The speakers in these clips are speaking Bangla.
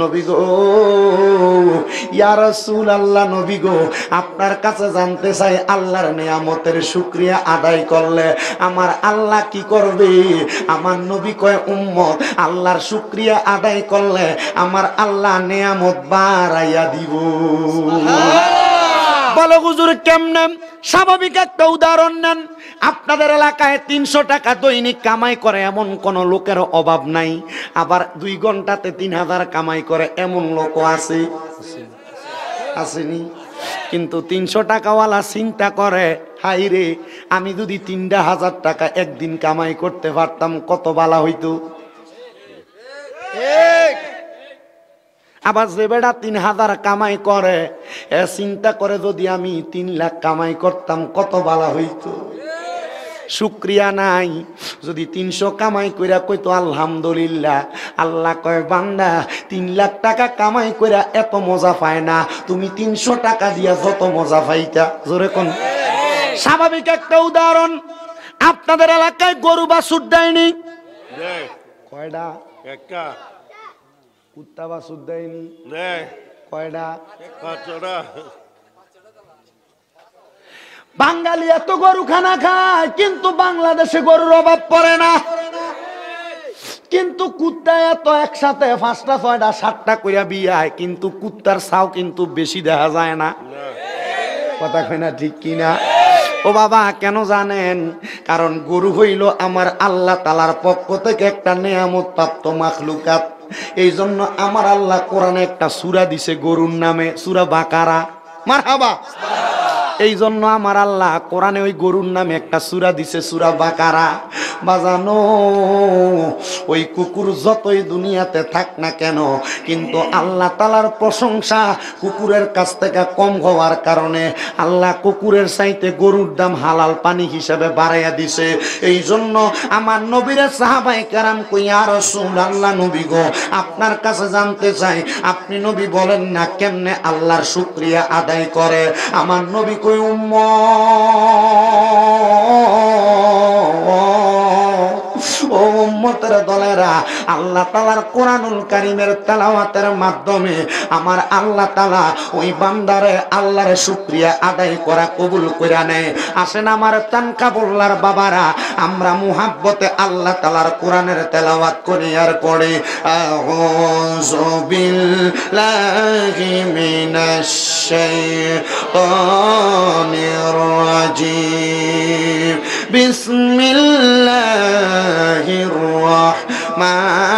নবী গো, ইয়া রাসূলুল্লাহ, নবী গো, আপনার কাছে জানতে চাই আল্লাহর নিয়ামতের শুকরিয়া আদায় করলে আমার আল্লাহ কি করবে? আমার নবী কয়, উম্মত আল্লাহর শুকরিয়া আদায় করলে আমার আল্লাহ নিয়ামত বাড়াইয়া দিব। বলো হুজুর কেমনে? স্বাভাবিক একটা উদাহরণ নেন। আপনাদের এলাকায় 300 টাকা দৈনিক কামাই করে এমন কোন লোকের অভাব নাই, আবার 2 ঘন্টাতে 3000 কামাই করে এমন লোকও আছে, আসেনি? কিন্তু 300 টাকাওয়ালা চিন্তা করে, হাই রে, আমি যদি 3000 টাকা একদিন কামাই করতে পারতাম কত ভালো হইতো। আবার যে বেটা 3000 কামাই করে এ চিন্তা করে, যদি আমি 3 লাখ কামাই করতাম কত ভালো হইতো। শুকরিয়া নাই। যদি 300 কামাই কইরা কইতো আলহামদুলিল্লাহ, আল্লাহ কয় বান্দা 3 লাখ টাকা কামাই কইরা এত মজা পায় না, তুমি 300 টাকা দিয়া যত মজা পাইতা। জোরে কোন? স্বাভাবিক একটা উদাহরণ, আপনাদের এলাকায় গরু বাছুর দেয়নি? কয়টা? একটা। কুত্তা বাছুর দেয়নি? কয়টা? বাঙালি এত গরু খানা খায়, কিন্তু বাংলাদেশে গরুর অভাব পড়ে না। কিন্তু কুত্তা এত একসাথে 5টা 6টা 7টা কইরা বিয়ায়, কিন্তু কুত্তার ছাও কিন্তু বেশি দেখা যায় না। কথা কয় না, ঠিক কিনা? ও বাবা, কেন জানেন? কারণ গরু হইল আমার আল্লাহ তাআলার পক্ষ থেকে একটা নিয়ামত প্রাপ্ত মাখলুকাত। এই জন্য আমার আল্লাহ কোরআনে একটা সূরা দিছে গরুর নামে, সূরা বাকারা। মারহাবা। এই জন্য আমার আল্লাহ কোরআনে ওই গরুর নামে একটা সূরা দিছে, সূরা বাকারা। বাজানো, ওই কুকুর যতই দুনিয়াতে থাক না কেন, কিন্তু আল্লাহ তাআলার প্রশংসা কুকুরের কাছ থেকে কম হওয়ার কারণে আল্লাহ কুকুরের চাইতে গরুর দাম হালাল পানি হিসেবে বাড়াইয়া দিছে। এই জন্য আমার নবীর সাহাবায়ে কেরাম কই, ইয়া রাসূলুল্লাহ, নবী গো, আপনার কাছে জানতে চাই, আপনি নবী বলেন না কেমনে আল্লাহর শুকরিয়া আদায় করে। আমার নবী কই, ও উম্মতের দলেরা, আল্লাহ তাআলার কোরআনুল কারীমের তেলাওয়াতের মাধ্যমে আমার আল্লাহ তাআলা ওই বান্দারে আল্লাহর শুকরিয়া আদায় করা কবুল কইরা নেয়। আসেন আমার তানকাবুল্লার বাবারা, আমরা মুহাব্বতে আল্লাহ তাআলার কোরআনের তেলাওয়াত করি আর পড়ি, আউযু বিল্লাহি মিনাশ শাইতানির রাজীম, বিসমিল্লাহির রাহমানির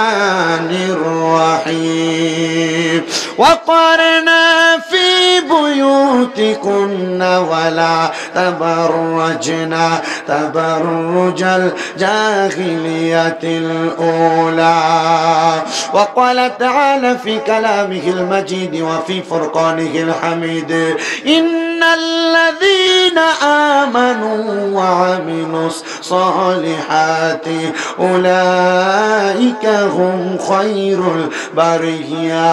রাহিম, ওয়াকরনা ফি বুয়ুতিকুন্না ওয়ালা তাবাররাজনা তাবাররুজাল জাহিলিয়াতিল উলা, وقال تعالى في كلامه المجيد وفي فرقانه الحميد، إن الذين آمنوا وعملوا الصالحات أولئك هم خير البرية.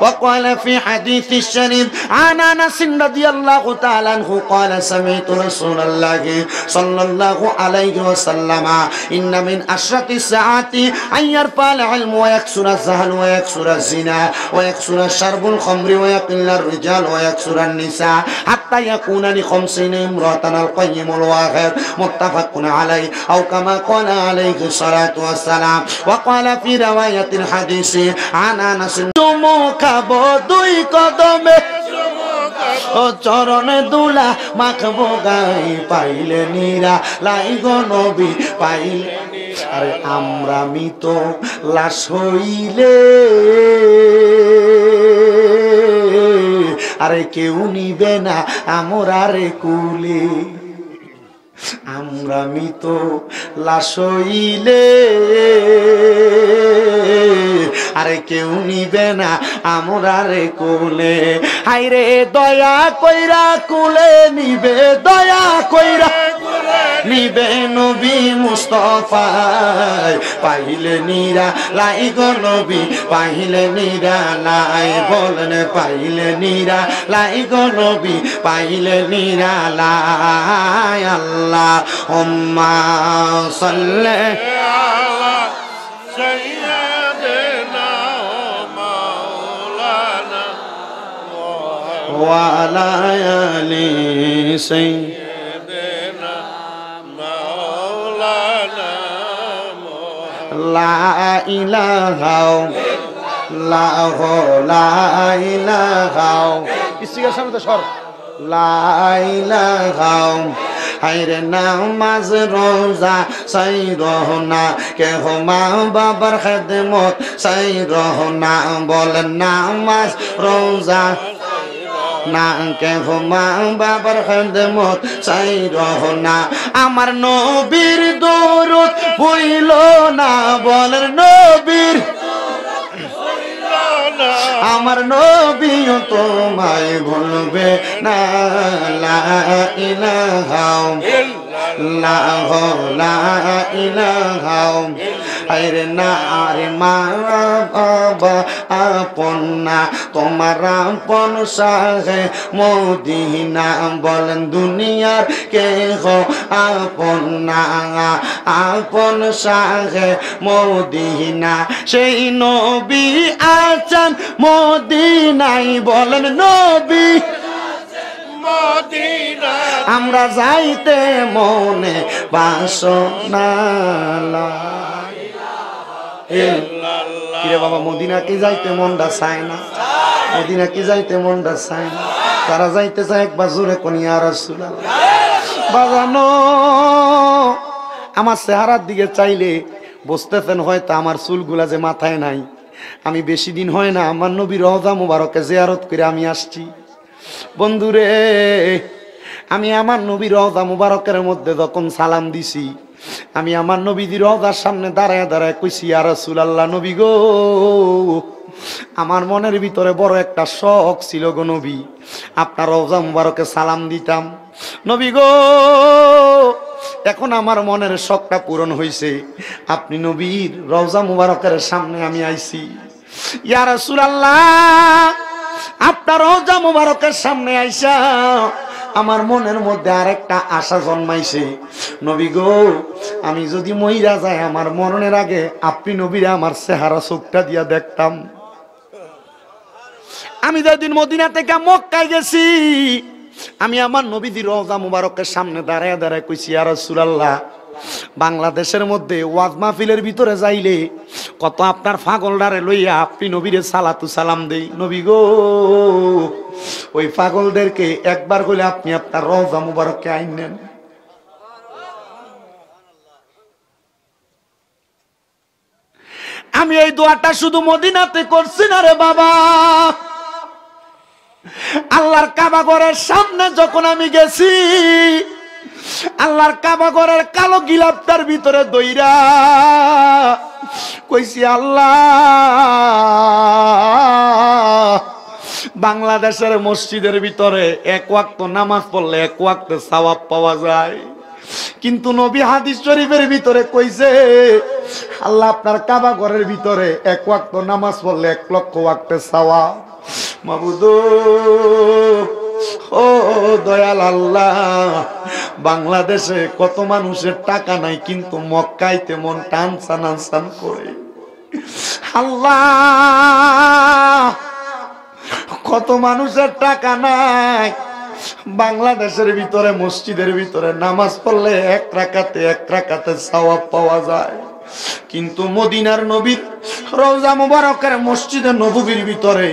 وقال في حديث الشريف عن أنس رضي الله تعالى عنه قال سمعت رسول الله صلى الله عليه وسلم إن من أشرط الساعات أن يرفع العلم ويكسر الزهل ويكسر الزنا ويكسر شرب الخمر ويقل الرجال ويكسر النساء حتى يكون ل50 امرأة القيم الواحد، متفق عليه أو كما قال عليه الصلاة والسلام. وقال في رواية الحديث عن أنس খাবো 2 কদমে, ও চরণে দুলা মাখবো গায়ে, পাইলে নিরা লাইগো নবী পাইলে। আরে আমরা মৃত লাশ হইলে, আরে কেউ নিবে না আমরারে কুলে, আমরা মৃত লাশ হইলে, আরে কেউ নিবে না আমরারে কুলে। হাইরে দয়া কইরা কুলে নিবে, দয়া কইরা নিবে নবী মুস্তাফায়, পাইলে নিরা লাইগো নবী পাইলে নিরা লাই, বলেন পাইলে নিরা লাইগো নবী পাইলে নিরা লাই। আল্লাহুম্মা সাল্লি আলা সাইয়্যিদিনা ওয়া আলা আলি সাইয়্যিদিনা মাওলানা লা ইলাহা ইল্লাল্লাহ লা ইলাহা ইসিগার সামনে তো সর লা ইলাহা হায়রে নামাজ রোজা সাই রহনা কে হো মা বাবার খেদমত সাই রহনা বলেন নামাজ রোজা না কে হো মা বাবার খেদমত সাই রহনা আমার নবীর দরুদ ভুইল না বলেন নবীর আমার নবীও তোমায় ভুলবে না লা ইলাহা ইল্লাল্লাহ লা ইলাহা আরে না আরে মা বাবা আপন না তোমার আপন সাহে মদিনা বলেন দুনিয়ার কে হো আপন না আপন সাহে মদিনা সেই নবী আছেন মদিনায় বলেন নবী আমরা যাইতে মনে বাসনা কিরে বাবা মদিনা কি যাইতে মনটা চায় না মদিনা কি যাইতে মনটা চায় না তারা যাইতে চায় একবার জোরে কোন ইয়া রাসূলুল্লাহ বাজানো আমার চেহারার দিকে চাইলে বুঝতেছেন হয়তো আমার চুলগুলা যে মাথায় নাই আমি বেশি দিন হয় না আমার নবী রওজা মুবারকে জিয়ারত করে আমি আসছি বন্ধুরে আমি আমার নবী রওজা মুবারকের মধ্যে যখন সালাম দিছি আমি আমার নবীর রওজার সামনে দাঁড়ায় দাঁড়ায় কইছি ইয়া রাসূলুল্লাহ নবী গো আমার মনের ভিতরে বড় একটা শখ ছিল গো নবী আপনার রওজা মুবারকে সালাম দিতাম নবী গো এখন আমার মনের শখটা পূরণ হয়েছে আপনি নবীর রওজা মুবারকের সামনে আমি আইছি ইয়া রাসূলুল্লাহ আপনার রওজা মুবারকের সামনে আইসা আমার মনের মধ্যে আরেকটা আশা জন্মাইছে নবী গো আমি যদি মইরা যাই আমার মরণের আগে আপনি নবীরে আমার চেহারা চোখটা দিয়া দেখতাম আমি যেদিন মদিনা থেকে মক্কায় গেছি আমি আমার নবীর রওজা মুবারকের সামনে দাঁড়ায় দাঁড়ায় কইছি ইয়া রাসূলুল্লাহ বাংলাদেশের মধ্যে ওয়াজ মাহফিলের ভিতরে যাইলে কত আপনার পাগলদারে লইয়া আপনি নবীরে সালাতু সালাম দেই নবী গো ওই পাগলদেরকে একবার কইলে আপনি আপনার রওজা মুবারককে আইনেন আমি এই দোয়াটা শুধু মদিনাতে করছি না রে বাবা আল্লাহর কাবা ঘরের সামনে যখন আমি গেছি আল্লাহর কাবা ঘরের কালো গিলাপটার ভিতরে দইরা কইছি আল্লাহ বাংলাদেশের মসজিদের ভিতরে এক ওয়াক্ত নামাজ পড়লে এক ওয়াক্ত সওয়াব পাওয়া যায় কিন্তু নবী হাদিস শরীফের ভিতরে কইছে আল্লাহ আপনার কাবা ঘরের ভিতরে এক ওয়াক্ত নামাজ পড়লে 1 লক্ষ ওয়াক্তের সওয়াব মাবুদ ও দয়াল আল্লাহ বাংলাদেশে কত মানুষের টাকা নাই কিন্তু মক্কাইতে মন টানসান আনসান করে আল্লাহ কত মানুষের টাকা নাই বাংলাদেশের ভিতরে মসজিদের ভিতরে নামাজ পড়লে এক রাকাতে সওয়াব পাওয়া যায় কিন্তু মদিনার নবীর রওজা মুবারকের মসজিদে নববীর ভিতরে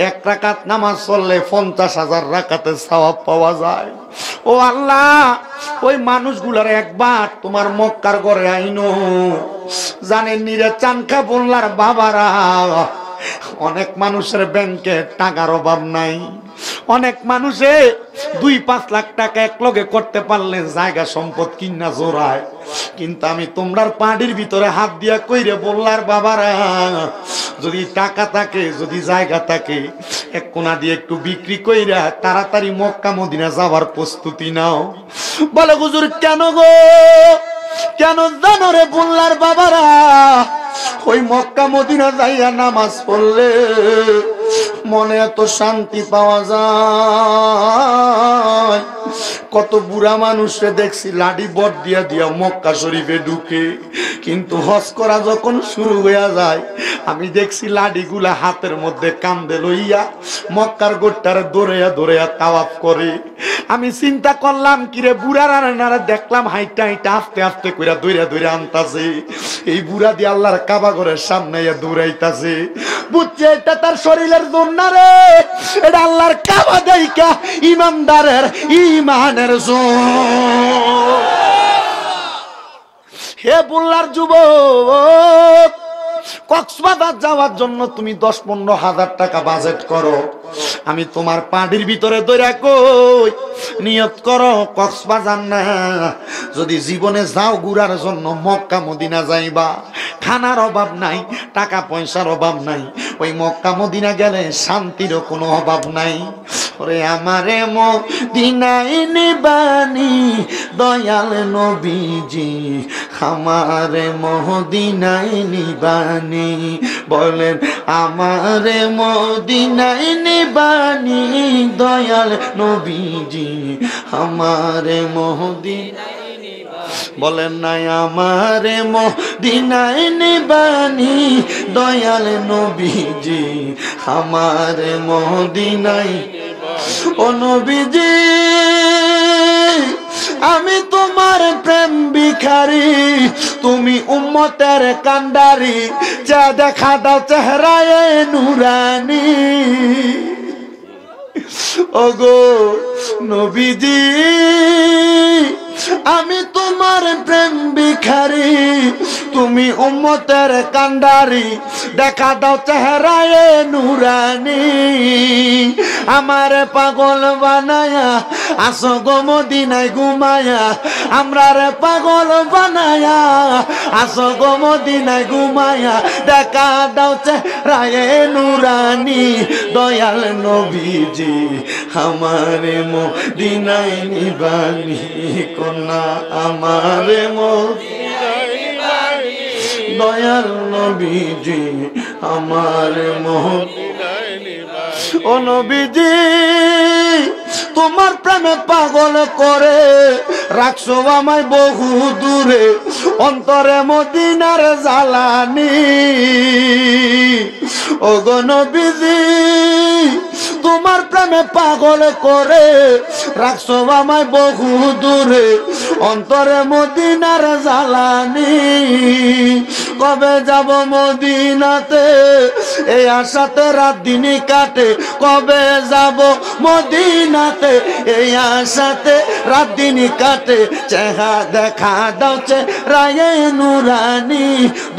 1 রাকাত নামাজ পড়লে 50,000 রাকাতে সওয়াব পাওয়া যায় ও আল্লাহ ওই মানুষগুলার একবার তোমার মক্কার ঘরে আইনো জানেন নিরে চানকা বললার বাবারা অনেক মানুষের ব্যাংকে টাকার অভাব নাই অনেক মানুষে 2-5 লাখ টাকা একলগে করতে পারলে জায়গা সম্পদ কিনা জোড়ায় কিন্তু আমি তোমরার পাড়ির ভিতরে হাত দিয়া কইরে বললার বাবারা যদি টাকা থাকে যদি জায়গা থাকে এক কোনা দিয়ে একটু বিক্রি কইরা তাড়াতাড়ি মক্কা মদিনা যাওয়ার প্রস্তুতি নাও বলে হুজুর কেন গো কেন জানো রে বললার বাবারা ওই মক্কা মদিনা যাইয়া নামাজ পড়লে মনে এত শান্তি পাওয়া যায় কত বুড়া মানুষে দেখছি লাঠি বট দিয়া দিয়া মক্কা শরীফে ঢুকে, কিন্তু হজ করা যখন শুরু হয়ে যায় আমি দেখছি লাঠিগুলা হাতের মধ্যে কান্দে লইয়া মক্কার গোট্টারে দৌড়াইয়া দৌড়াইয়া তাওয়াফ করে। আমি চিন্তা করলাম কিরে বুড়ার আনারা দেখলাম হাইটা হাইটা আস্তে আস্তে কইরা দৌড়া দৌড়া আনতাছে, এই বুড়া দিয়ে আল্লাহর কাবা ঘরের সামনে দৌড়াইতাছে। বুঝছে এটা তার শরীরের জন্য রে, এটা আল্লাহর কাবা দেইকা ইমানদারের ইমানের জোর। হে বুল্লার যুবক, কক্সবাজার যাওয়ার জন্য তুমি 10-15 হাজার টাকা বাজেট করো, আমি তোমার পাটির ভিতরে দইরা কই নিয়ত করো কক্সবাজার না, যদি জীবনে যাও ঘুরার জন্য মক্কা মদিনা যাইবা, খানার অভাব নাই, টাকা পয়সার অভাব নাই, ওই মক্কা মদিনা গেলে শান্তির কোনো অভাব নাই। ওরে আমারে মদিনায় নিবানি দয়াল নবীজি, আমারে মদিনায় নিবানি, বলেন আমারে মদিনায় নিবানি দয়াল নবীজি, আমারে মদিনায় বলেন নাই আমারে মদিনায় নিবানি দয়াল নবীজি, আমারে মদিনায়। ও নবীজি আমি তোমার প্রেম ভিখারি, তুমি উম্মতের কান্ডারি, যা দেখা দাও চেহারায় নুরানি। ওগো নবীজি আমি তোমার প্রেম ভিখারি, তুমি উম্মতের কান্ডারি, দেখা দাও চেহারায় নুরানি। আমারে পাগল বানায়া আসো গো মদিনায় ঘুমায়া, আমরারে পাগল বানায়া আসো গো মদিনায় ঘুমায়া, দেখা দাও চেহারায় নুরানি দয়াল নবীজি, আমারে মদিনায় নিবানি কন্যা, আমারে মদিনায় নিবানি দয়াল নবীজি, আমারে মদিনায় নিবানি। ও নবীজি তোমার প্রেমে পাগল করে রাখছো আমায় বহু দূরে, অন্তরে মদিনার জ্বালানি। ও গো নবীজি তোমার প্রেমে পাগল করে রাখছো আমায় বহু দূরে, অন্তরে মদিনার জ্বালানি। কবে যাব মদিনাতে এই আশাতে রাত দিনই কাটে, কবে যাব মদিনাতে এই আশাতে রাত দিনই কাটে, চেহারা দেখা দাও চেহারায় নুরানি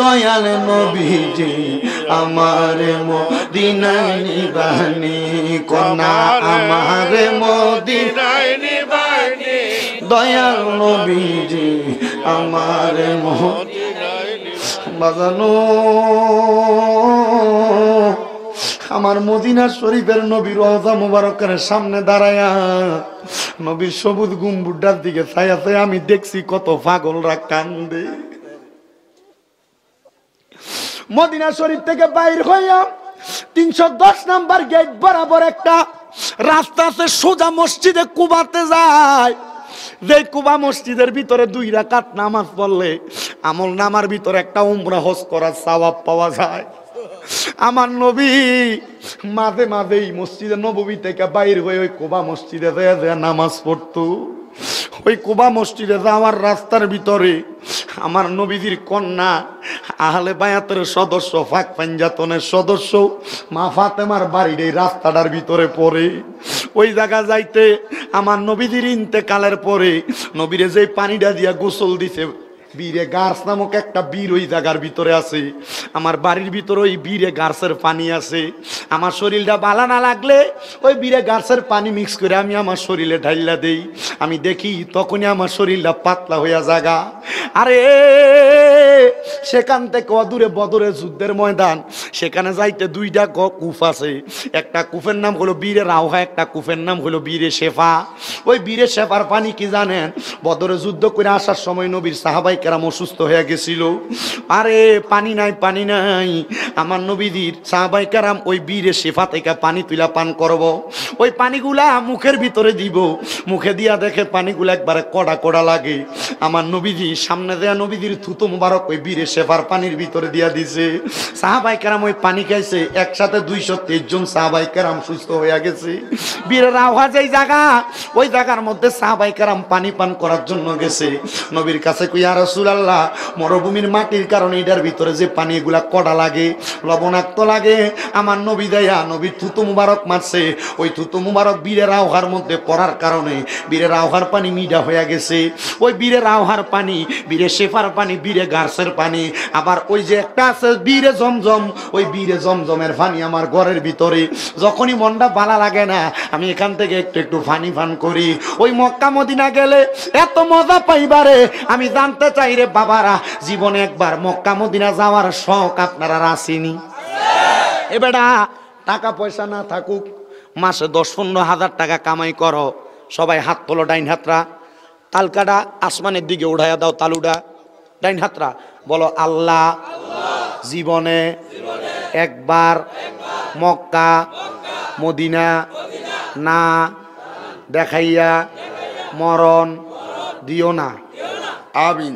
দয়াল নবীজি, আমারে মদিনায় নিবানি কন্যা, আমারে মদিনায় নিবানি দয়াল নবীজি, আমারে মদিনায় নিবানি। বাজানো আমার মদিনা শরীফের নবীর রওজা মুবারকের সামনে দাঁড়ায়া নবীর সবুজ গম্বুজটার দিকে ছায়া ছায়া আমি দেখছি কত পাগলরা কান্দে। মদিনা শরীফ থেকে বাইর হইয়া 310 নাম্বার গেট বরাবর একটা রাস্তা আছে, সোজা মসজিদে কুবাতে যায়। যে কুবা মসজিদের ভিতরে 2 রাকাত নামাজ পড়লে আমল নামার ভিতরে একটা উমরা হজ করার সওয়াব পাওয়া যায়। আমার নবী মাঝে মাঝে এই মসজিদে নববী থেকে বাইর হয়ে ওই কুবা মসজিদে যায় নামাজ পড়তো। ওই কুবা মসজিদে যাওয়ার রাস্তার ভিতরে আমার নবীজির কন্যা আহলে বায়াতের সদস্য, ফাঁক পাঞ্জাতনের সদস্য মা ফাতেমার বাড়ির এই রাস্তাটার ভিতরে পড়ে। ওই জায়গা যাইতে আমার নবীজির ইন্তেকালের পরে নবীরে যে পানিটা দিয়া গোসল দিছে, বীরে গার্স নামক একটা বীর ওই জায়গার ভিতরে আছে। আমার বাড়ির ভিতরে ওই বীরে গার্সের পানি আছে। আমার শরীরটা ভালো না লাগলে ওই বীরে গার্সের পানি মিক্স করে আমি আমার শরীরে ঢাইলা দেই। আমি দেখি তখনই আমার শরীরটা পাতলা হইয়া জাগা। আরে সেখান থেকে অদূরে বদরের যুদ্ধের ময়দান, সেখানে যাইতে 2টা কূপ আছে। একটা কূপের নাম হলো বীরে রাওহা, একটা কূপের নাম হলো বীরে শেফা। ওই বীরে শেফার পানি কি জানেন? বদরে যুদ্ধ করে আসার সময় নবীর সাহাবাই কেরাম অসুস্থ হয়ে গেছিল, আরে পানি নাই পানি নাই, আমার নবীজির সাহাবাই কেরাম ওই বীরে শেফা থেকে পানি তুলা পান করব, ওই পানিগুলা মুখের ভিতরে দিব, মুখে দিয়া দেখে পানিগুলা একবারে কড়া কড়া লাগে। আমার নবীজি সামনে দেয়া নবীজির থুতু মুবারক ওই বীরে শেফার পানির ভিতরে দিয়া দিছে। সাহাবাই কেরাম ওই পানি খাইছে, একসাথে 223 জন সাহাবাই কেরাম সুস্থ হয়ে গেছে। বীরের আওয়াজ এই জায়গা, ওই জায়গার মধ্যে সাহাবাই কেরাম পানি পান করার জন্য গেছে। নবীর কাছে কই, ইয়া রাসূলুল্লাহ, মরুভূমির মাটির কারণে এটার ভিতরে যে পানি এগুলা কড়া লাগে, লবণাক্ত লাগে, আমার নবী দেয়া নবীর থুতু মুবারক মারছে, ওই থুতু মুবারক বীরের আওহার মধ্যে পড়ার কারণে বীরের আওহার পানি মিঠা হয়ে গেছে। ওই বীরের আওহার পানি, বীরে শেফার পানি, বীরে গাছের পানি, আবার ওই যে একটা আছে বীরে জমজম, ওই বীরে জমজমের পানি আমার ঘরের ভিতরে যখনই মনটা ভালো লাগে না, আমি এখান থেকে একটু একটু পানি পান করি। ওই মক্কা মদিনা গেলে এত মজা পাইবারে আমি জানতে চাই রে বাবারা, জীবনে একবার মক্কা মদিনা যাওয়ার শখ আপনারা আসেনি? এবারে টাকা পয়সা না থাকুক, মাসে 10-15 হাজার টাকা কামাই করো, সবাই হাত তোলো, ডাইন হাতরা তালকাটা আসমানের দিকে উঠাইয়া দাও, তালুটা ডাইন হাতরা বলো, আল্লাহ জীবনে একবার মক্কা মদিনা না দেখাইয়া মরণ দিও না, আমিন।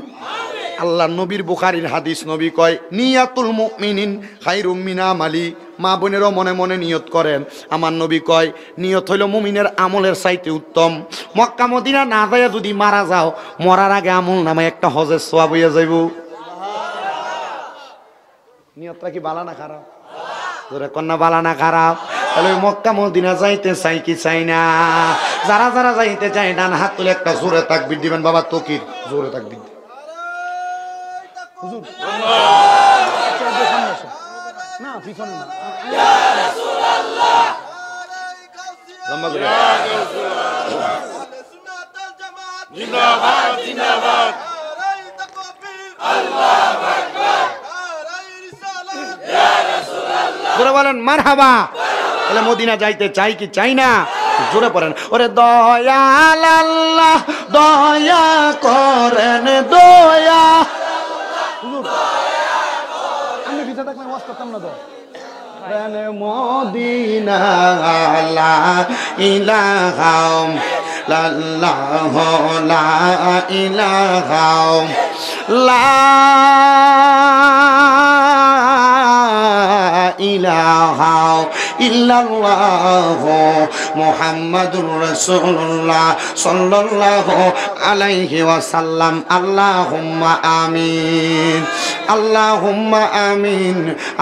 আল্লাহ নবীর বুখারীর হাদিস, নবী কয়, নিয়াতুল মুমিনিন খায়রুম মিন আমালি। মা বোনেরও মনে মনে নিয়ত করেন, আমার নবী কয় নিয়ত হইল মুমিনের আমলের চাইতে উত্তম। মক্কা মদিনা না যাইয়া যদি মারা যাও, মরার আগে আমল নামে একটা হজের সওয়াব হইয়া যাইব। নিয়তটা কি ভালো না খারাপ? তোরে কন্যা ভালো না খারাপ? তাহলে মক্কা মদিনা যাইতে চাই কি চাই না? যারা যারা যাইতে চাই ডান হাত তুলে একটা জোরে তাকবীর দিবেন। বাবা তকির জোরে তাকবীর দিবেন। হুজুর না পিছনে না, ইয়া রাসূলুল্লাহ লম্বা করে জিন্দাবাদ জিন্দাবাদ, আল্লাহু আকবার, ইয়া রাসূলুল্লাহ। জোরে বলেন মারহাবা। তাহলে মদিনা যাইতে চাই কি চাই না? জোরে পড়েন, ওরে দয়াল আল্লাহ দয়া করেন, দয়া আমি ভিতরে থাকলে ওয়াজ করতাম না তো। মদিনা লা ইলাহা ইল্লাল্লাহু লা ইলাহা ইলাহা ইল্লাল্লাহু মুহাম্মাদুর রাসূলুল্লাহ সাল্লাল্লাহু আলাইহি ওয়াসাল্লাম। আল্লাহুম্মা আমিন, আল্লাহুম্মা আমিন।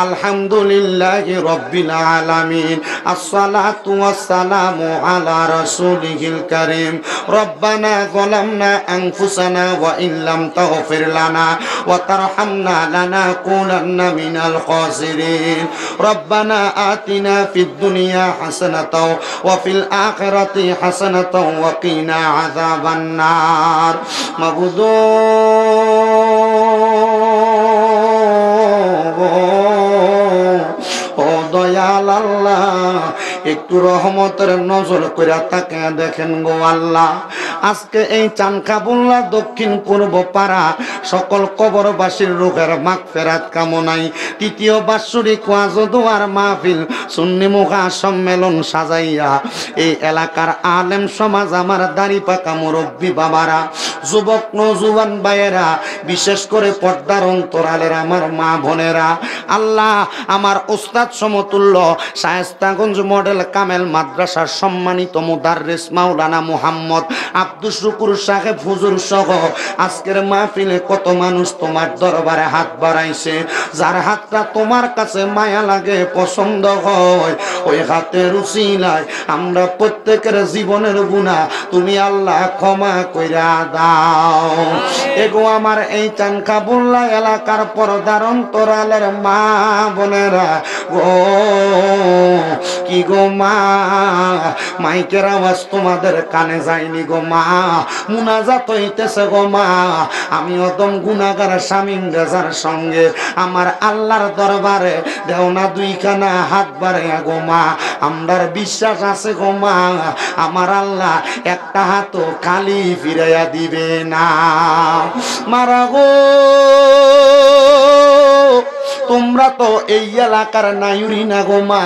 আলহামদুলিল্লাহি রাব্বিল আলামিন। আসসালাতু ওয়াসসালামু আলা রাসূলিহিল কারীম। রব্বানা যালামনা আনফুসানা ওয়া ইল্লাম তাগফির লানা ওয়া তারহামনা লানাকুনান্না মিনাল খাসিরিন। রব্বানা আতিনা ফিদ দুনিয়া হাসানাতাও ওয়া ফিল আখিরাতি হাসানাতাও ওয়া কিনা আযাবান নার। মাবুদু ও দয়াল আল্লাহ, একটু রহমতের নজর করে তাকে দেখেন গো আল্লাহ। আজকে এই চানখাবুল্লা দক্ষিণ পূর্ব পাড়া সকল কবরবাসীর রূহের মাগফিরাত কামনায় তৃতীয় বাৎসরিক ওয়াজ ও দোয়ার মাহফিল সুন্নি মুখা সম্মেলন সাজাইয়া এই এলাকার আলেম সমাজ, আমার দাড়ি পাকা মুরব্বী বাবারা, যুবক নওজোয়ান ভাইয়েরা, বিশেষ করে পর্দার অন্তরালের আমার মা বোনেরা, আল্লাহ আমার ওস্তাদ সমতুল্য শায়েস্তাগঞ্জ মডেল কামেল মাদ্রাসার সম্মানিত মুদাররিস মাওলানা মুহাম্মদ আব্দুস শুকুর সাহেব হুজুর সহ আজকের মাহফিলে কত মানুষ তোমার দরবারে হাত বাড়াইছে, যার হাতটা তোমার কাছে মায়া লাগে, পছন্দ হয়, ওই হাতের উসিলায় আমরা প্রত্যেকের জীবনের গুনাহ তুমি আল্লাহ ক্ষমা কইরা দাও। এগো আমার এই চানখাবুল্লা এলাকার পর্দার অন্তরালের মা বোনেরা, ও কি গো মা, মাইকের আওয়াজ তোমাদের কানে যায়নি গো মা, মুনাজাত হইতেছে গো মা, আমি অদম গুনাহগার শামীম রেজার সঙ্গে আমার আল্লাহর দরবারে দেও না দুইখানা হাত বাড়াইয়া গো মা, আমরার বিশ্বাস আছে গো মা আমার আল্লাহ একটা হাতও খালি ফিরাইয়া দিবে না। মারা গো তোমরা তো এই এলাকার নায়ুরি না গো মা,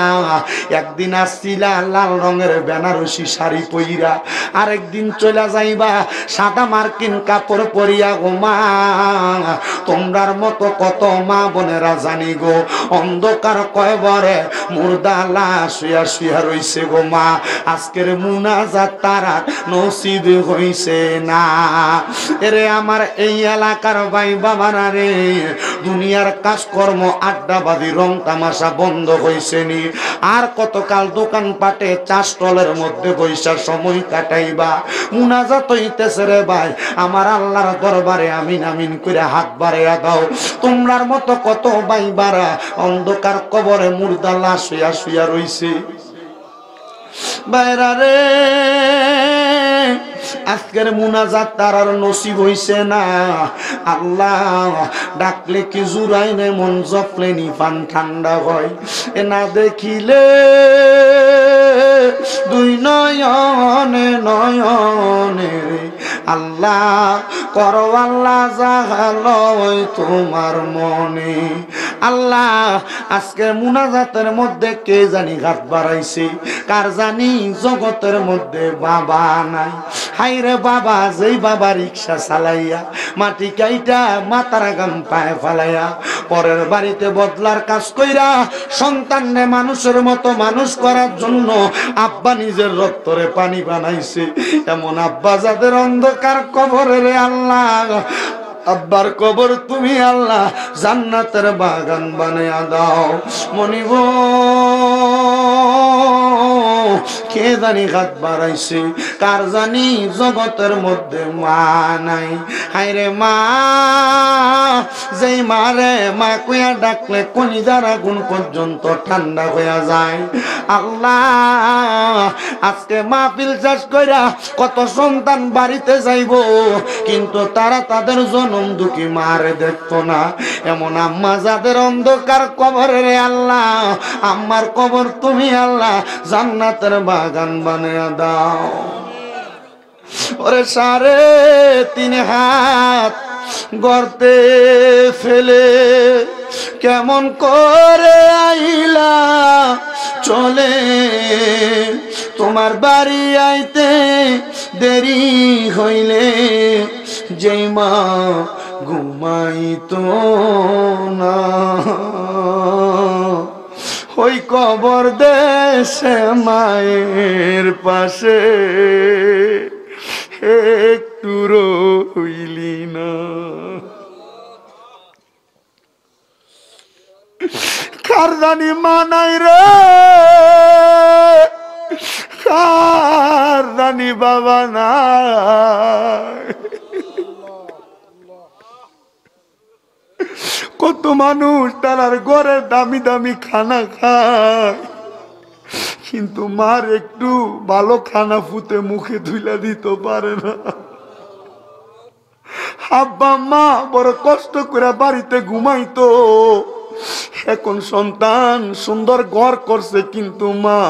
একদিন আসছিলা লাল রঙের বেনারসি শাড়ি পইরা, আরেকদিন চলে যাইবা সাদা মার্কিন কাপড় পরিয়া গো মা। তোমরার মতো কত মা বোনেরা জানি গো অন্ধকার কয়বরে মুর্দা লাশ শুয়া শুয়া রইছে গো মা, আজকের মুনাজাত তারা নসিব হইছে না। এরে আমার এই এলাকার ভাই বাবারা রে, দুনিয়ার কাজকর্ম আড্ডাবাজি রং তামাশা বন্ধ হইছে নি, আর কতকাল দোকান পাটে চাষ টলের মধ্যে বৈশা সময় কাটাইবা? মুনাজাত হইতেছে রে ভাই আমার আল্লাহর দরবারে আমিন আমিন করে হাত বাড়াইয়া দাও। তোমরার মতো কত ভাই বারা অন্ধকার কবরে মুর্দা লাশ শুয়া শুয়া রইছে। বাইরা রে আজকের মুনাজাত তার আর নসিব হইছে না, আল্লাহ ডাকলে কি জুড়াই নে মন জপলে নি পান ঠান্ডা হয়, এ না দেখিলে দুই নয়নে নয়নে রে আল্লাহ করো আল্লাহ জাগালয় তোমার মনে। আল্লাহ আজকে মুনাজাতের মধ্যে কে জানি হাত বাড়াইছে, কার জানি জগতের মধ্যে বাবা নাই। হাইরে বাবা, যেই বাবা রিক্সা চালাইয়া মাটি কাইটা মাথার গাম পায়ে ফালাইয়া পরের বাড়িতে বদলার কাজ কইরা সন্তানরে মানুষের মতো মানুষ করার জন্য আব্বা নিজের রক্তরে পানি বানাইছে, এমন আব্বা যাদের অন্ধকার কবরে রে আল্লাহ, আব্বার কবর তুমি আল্লাহ জান্নাতের বাগান বানায়া দাও। মনিব কে জানি হাত বাড়াইছে, কার জানি জগতের মধ্যে মা নাই। হায়রে মা, যেই মারে মা কইয়া ডাকলে কলিজার আগুন পর্যন্ত ঠান্ডা হইয়া যায়। আল্লাহ আজকে মাহফিল শেষ কইরা কত সন্তান বাড়িতে যাইব, কিন্তু তারা তাদের জনম দুঃখী মারে দেখতো না। এমন আম্মা যাদের অন্ধকার কবরে রে আল্লাহ, আম্মার কবর তুমি আল্লাহ জান্নাতের বাগান বানিয়ে দাও। ওরে 3.5 হাত গর্তে ফেলে কেমন করে আইলা চলে, তোমার বাড়ি আইতে দেরি হইলে যেই মা ঘুমাইতো না, ওই কবর দেশে মায়ের পাশে একটু রইলি না। কার জানি মা নাই রে, কার জানি বাবা নাই, কত মানুষ তার ঘরে দামি দামি খানা খায়, কিন্তু মার একটু ভালো খানা ফুতে মুখে ধুইলা দিতে পারে না। আব্বা মা বড় কষ্ট করে বাড়িতে ঘুমাইতো, এখন সন্তান সুন্দর ঘর করছে কিন্তু মা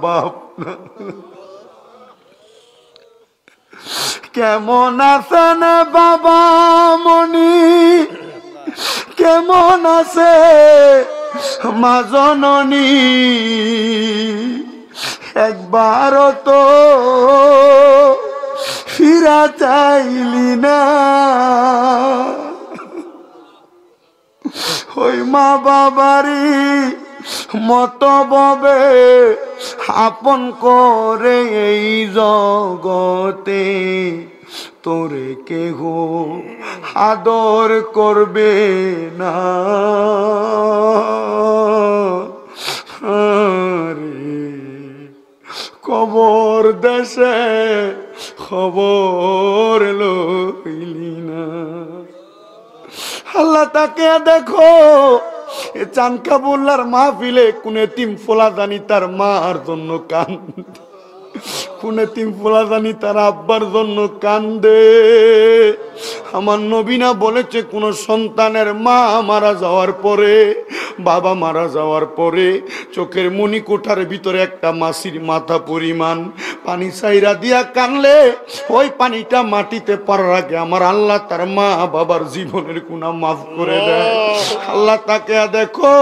বাপ না। কেমন আছেন বাবা মনি, কেমন আছে মা জননী, একবার তো ফিরা চাইলি না, ওই মা বাবারি মতো ববে আপন করে এই জগতে তোরে কেহ আদর করবে না রে। কবর দেশে খবর লইলি না। আল্লাহ তাকে দেখো এ চানকাবুল্লার মাহফিলে কোন এতিম ফোলাদানি তার মার জন্য কান্দে, কোন এতিম ফোলাদানি তার আব্বার জন্য কান্দে। আমার নবী না বলেছে কোন সন্তানের মা মারা যাওয়ার পরে, বাবা মারা যাওয়ার পরে চোখের মণিকোঠার ভিতরে একটা মাছির মাথা পরিমাণ পানি চাইরা দিয়া কানলে ওই পানিটা মাটিতে পড়ার আগে আমার আল্লাহ তার মা বাবার জীবনের গুনাহ মাফ করে দেয়। আল্লাহ তাকে দেখো,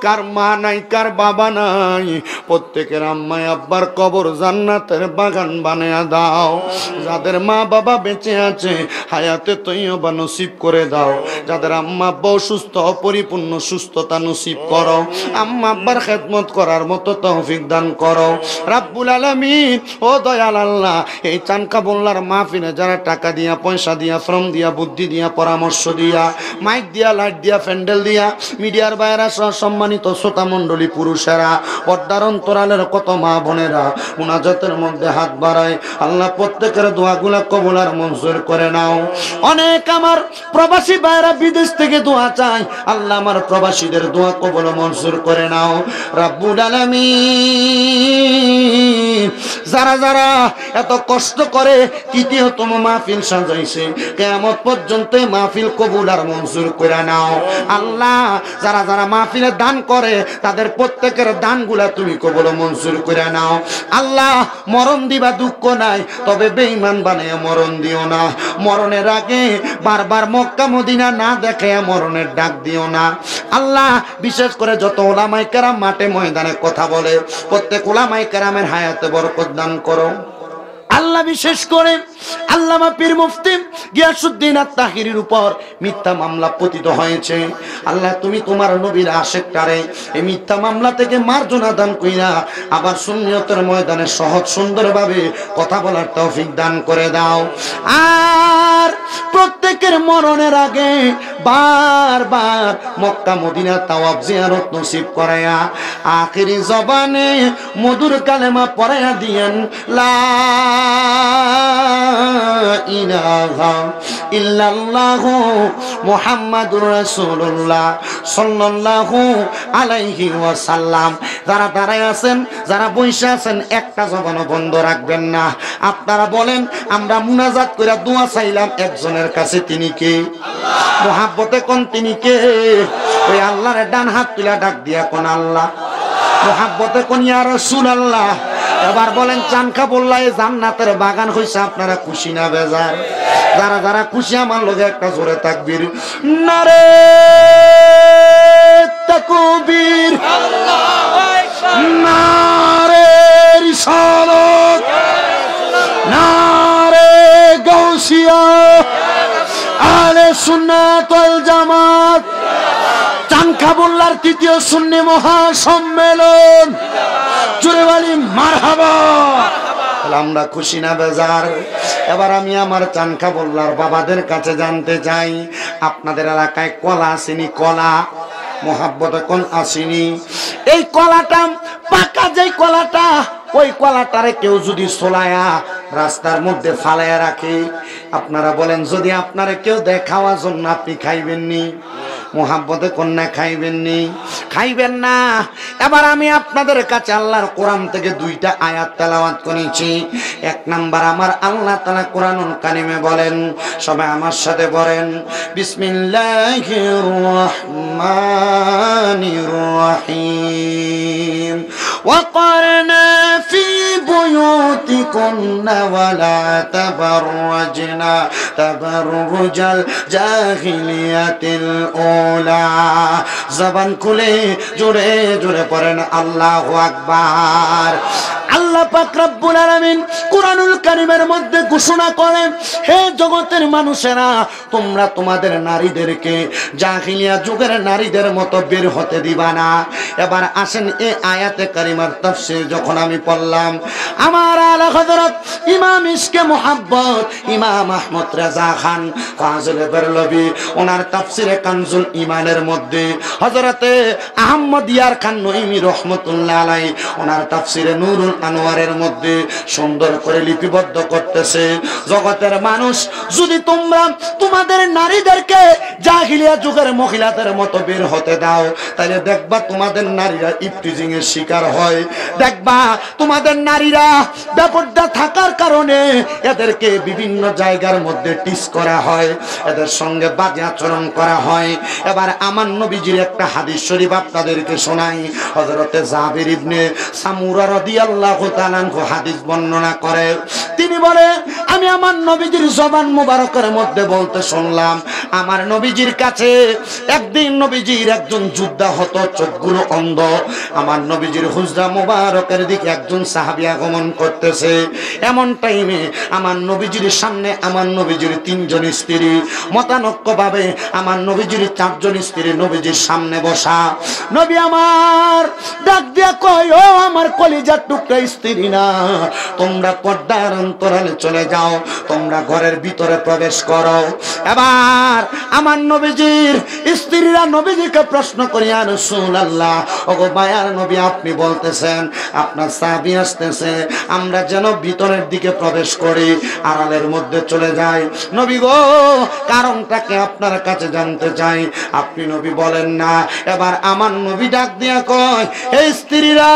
কার মা নাই কার বাবা নাই, প্রত্যেকের আম্মায় আব্বার কবর জান্নাতের বাগান বানায়া দাও। যাদের মা বাবা বেঁচে আছে হায়াতে তৈয়বা নসিব করে দাও। যাদের আম্মা আব্বা অসুস্থ অপরিপূর্ণ সুস্থতা নসিব করো। আম্মা আব্বার খেদমত করার মতো তৌফিক দান করো রাব্বুল আলামিন। ও দয়াল আল্লাহ, এই চানকাবুল্লার মাহফিলে যারা টাকা দিয়া, পয়সা দিয়া, শ্রম দিয়া, বুদ্ধি দিয়া, পরামর্শ দিয়া, মাইক দিয়া, লাইট দিয়া, প্যান্ডেল দিয়া, মিডিয়ার বাইরা সহ সম্মানিত শ্রোতা মণ্ডলী, পুরুষেরা, পর্দার অন্তরালের কত মা বোনেরা মুনাজাতের মধ্যে হাত বাড়ায়, আল্লাহ প্রত্যেকের দোয়াগুলা কবুল আর মঞ্জুর করে নাও। অনেক আমার প্রবাসী ভাইরা বিদেশ থেকে দোয়া চাই, আল্লাহ আমার প্রবাসীদের দোয়া কবুল মঞ্জুর করে নাও রাব্বুল আলামিন। যারা যারা এত কষ্ট করে তৃতীয়তম মাহফিল সাজাইছে, কিয়ামত পর্যন্ত মাহফিল কবুল আর মঞ্জুর করে নাও আল্লাহ। যারা যারা মাহফিলে দান করে তাদের প্রত্যেকের দানগুলা তুমি কবুল মঞ্জুর করে নাও আল্লাহ। মরণ দিবা দুঃখ নাই, তবে বেঈমান বানায় মরণ দিও না। মরণের আগে বারবার মক্কা মদিনা না দেখে মরণের ডাক দিও না আল্লাহ। বিশেষ করে যত উলামায়ে কেরাম মাঠে ময়দানে কথা বলে, প্রত্যেক উলামায়ে কেরামের হায়াতে বরকত দান করো আল্লাহ। বিশেষ করে আল্লামা পীর মুফতি গিয়াসউদ্দিন আত-তাহিরির উপর মিথ্যা মামলা পতিত হয়েছে। আল্লাহ তুমি তোমার নবীর আশিকটারে এই মিথ্যা মামলা থেকে মার্জনা দান কইরা আবার সুন্নিয়তের ময়দানে সহজ সুন্দরভাবে কথা বলার তৌফিক দান করে দাও। আর প্রত্যেকের মরণের আগে বারবার মক্কা মদিনা তাওয়াফ জিয়ারত নসিব করায়া আখিরি জবানে মধুর কালেমা পড়ায়া দিয়েন, লা ইলাহা ইল্লাল্লাহু মুহাম্মাদুর রাসূলুল্লাহ সাল্লাল্লাহু আলাইহি ওয়াসাল্লাম। যারা দাঁড়ায় আছেন, যারা বসে আছেন, একটা জবানও বন্ধ রাখবেন না। আপনারা বলেন আমরা মুনাজাত করে দোয়া চাইলাম একজনের কাছে, তিনি কে? আল্লাহ। মুহাব্বতে কোন তিনি কে? ওই আল্লাহর ডান হাত তুলে ডাক দিয়া কোন আল্লাহ। মুহাব্বতে কোন ইয়া রাসূলুল্লাহ। এবার বলেন চানকাবুল্লাহ জান্নাতের বাগান হইছে, আপনারা খুশি না বেজার? যারা যারা খুশি আমার লগে একটা জোরে তাকবীর নারে তাকবীর, আল্লাহু আকবার, নারে রিসালাত, নারে গাউসিয়া, আহলে সুন্নাত ওয়াল জামাত। চানকাবুল্লার তৃতীয় সুন্নি মহাসম্মেলন, জোরে বলি মারহাবা। আমরা খুশি না বেজার? এবার আমি আমার চানকাবুল্লার বাবাদের কাছে জানতে চাই, আপনাদের এলাকায় কলা আসেনি? কলা মোহাব্বতে কোন আসেনি? এই কলাটা পাকা, যে কলাটা, ওই কলাটারে কেউ যদি সোলায়া রাস্তার মধ্যে ফালাইয়া রাখে, আপনারা বলেন যদি আপনারে কেউ দেখাওয়ার জন্য আপনি খাইবেননি? মোহাব্বতে কন্যা খাইবেননি? খাইবেন না। এবার আমি আপনাদের কাছে আল্লাহর কোরআন থেকে দুইটা আয়াত তেলাওয়াত করেছি। এক নাম্বার আমার আল্লাহ তাআলা কোরআনুল কারীমে বলেন, সবাই আমার সাথে বলেন, বিসমিল্লাহির রহমানির রহিম। ওয়াকারনা ফি বুয়ুতিকুন্না ওয়ালা তাবাররাজনা তাবাররুজাল জাহিলিয়াতিল উলা। জবান খুলে জোরে জোরে পড়েন আল্লাহু আকবার। আল্লাহ পাক রব্বুল আলামিন কুরআনুল কারীমের মধ্যে ঘোষণা করেন, হে জগতের মানুষেরা, তোমরা তোমাদের নারীদেরকে জাহিলিয়া যুগের নারীদের মতো বের হতে দিবা না। এবার আসেন এই আয়াতে কারিমার তাফসীর যখন আমি পড়লাম, আমার আলা হযরত ইমাম ইশকে মুহাব্বত ইমাম আহমদ রেজা খান ফাজিলে বেরলভী ওনার তাফসীরে কানজুল ঈমানের মধ্যে হযরতে আহমদ ইয়ার খান নঈমী রাহমাতুল্লাহ আলাইহি ওনার তাফসীরে নূরুল আনোয়ারের মধ্যে সুন্দর করে লিপিবদ্ধ করতেছে, জগতের মানুষ যদি তোমরা তোমাদের নারীদেরকে জাহিলিয়া যুগের মহিলাদের মতো বের হতে দাও, তাহলে দেখবা তোমাদের নারীরা ইফটিজিং এর শিকার হয়। দেখবা তোমাদের নারীরা বেপরদা থাকার কারণে এদেরকে বিভিন্ন জায়গার মধ্যে টিস করা হয়, এদের সঙ্গে বাজে আচরণ করা হয়। এবার আমার নবীজির একটা হাদিস শরীফ আপনাদেরকে শোনাই। হযরতে জাবির ইবনে সামুরা রাদিয়াল্লাহু তাআলা হাদিস বর্ণনা করে, তিনি বলে আমি আমার নবীজির জবান মুবারকের মধ্যে বলতে শুনলাম, আমার নবীজির কাছে একদিন নবীজির একজন যোদ্ধা হতো, চোখগুলো অন্ধ। আমার নবীজির হুজরা মুবারকের দিকে একজন সাহাবী আগমন করতেছে। এমন টাইমে আমার নবীজির সামনে আমার নবীজির 3 জন স্ত্রী, মতানক্য ভাবে আমার নবীজির 4 জন স্ত্রী নবীজির সামনে বসা। নবী আমার ডাক দিয়া কয়, ও আমার কলিজার টুকরা স্ত্রী না, তোমরা পর্দার অন্তরালে চলে যাও, তোমরা ঘরের ভিতরে প্রবেশ করো। এবার আমার নবীজির স্ত্রীরা নবীজিকে প্রশ্ন করি, ইয়া রাসূলুল্লাহ, ওগো মায়ার নবী, আপনি বলতেছেন আপনার সাহাবী আসতেছে, আমরা যেন ভিতরের দিকে প্রবেশ করি, আড়ালের মধ্যে চলে যাই। নবী গো, কারণটাকে আপনার কাছে জানতে চাই, আপনি নবী বলেন না। এবার আমার নবী ডাক দিয়া কয়, এই স্ত্রীরা